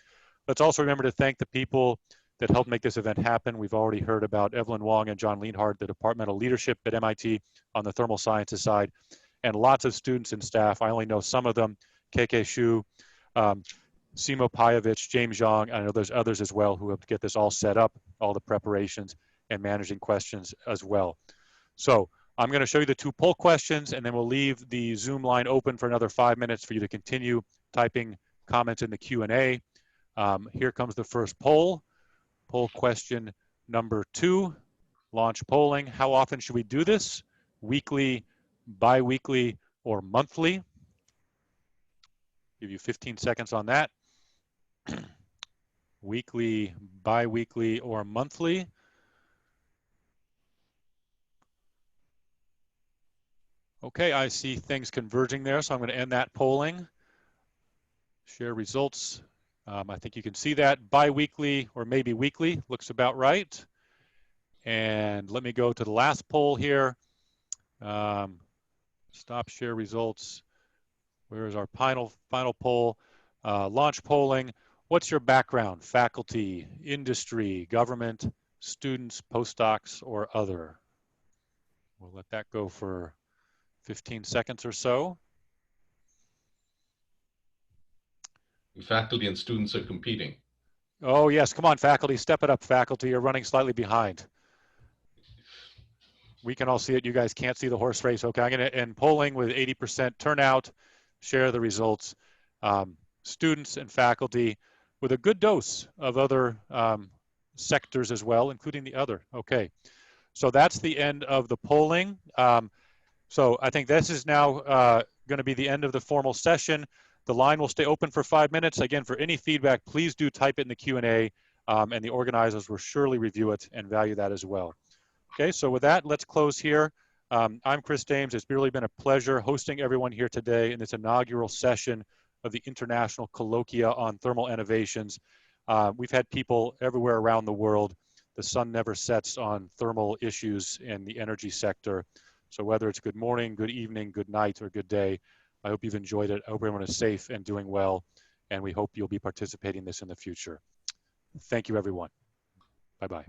[SPEAKER 2] Let's also remember to thank the people that helped make this event happen. We've already heard about Evelyn Wong and John Lienhardt, the departmental leadership at MIT on the thermal sciences side, and lots of students and staff. I only know some of them, KK Shu, Simo Pajovich, James Zhang. I know there's others as well who have to get this all set up, all the preparations and managing questions as well. So I'm going to show you the 2 poll questions, and then we'll leave the Zoom line open for another 5 minutes for you to continue typing comments in the Q&A. Here comes the first poll. Poll question number 2, launch polling. How often should we do this? Weekly, bi-weekly, or monthly? Give you 15 seconds on that. Weekly, bi-weekly, or monthly? Okay, I see things converging there, so I'm going to end that polling. Share results. I think you can see that bi-weekly or maybe weekly looks about right. And let me go to the last poll here. Stop share results. Where is our final poll? Launch polling. What's your background? Faculty, industry, government, students, postdocs, or other? We'll let that go for 15 seconds or so.
[SPEAKER 3] Faculty and students are competing.
[SPEAKER 2] Oh yes, come on faculty, step it up faculty, you're running slightly behind. We can all see it, you guys can't see the horse race. Okay, I'm gonna end polling with 80% turnout, share the results. Students and faculty with a good dose of other sectors as well, including the other. Okay, so that's the end of the polling. So I think this is now gonna be the end of the formal session. The line will stay open for 5 minutes. Again, for any feedback, please do type it in the Q&A, and the organizers will surely review it and value that as well. Okay, so with that, let's close here. I'm Chris Dames. It's really been a pleasure hosting everyone here today in this inaugural session of the International Colloquia on Thermal Innovations. We've had people everywhere around the world. The sun never sets on thermal issues in the energy sector. So whether it's good morning, good evening, good night, or good day, I hope you've enjoyed it. I hope everyone is safe and doing well, and we hope you'll be participating in this in the future. Thank you, everyone. Bye-bye.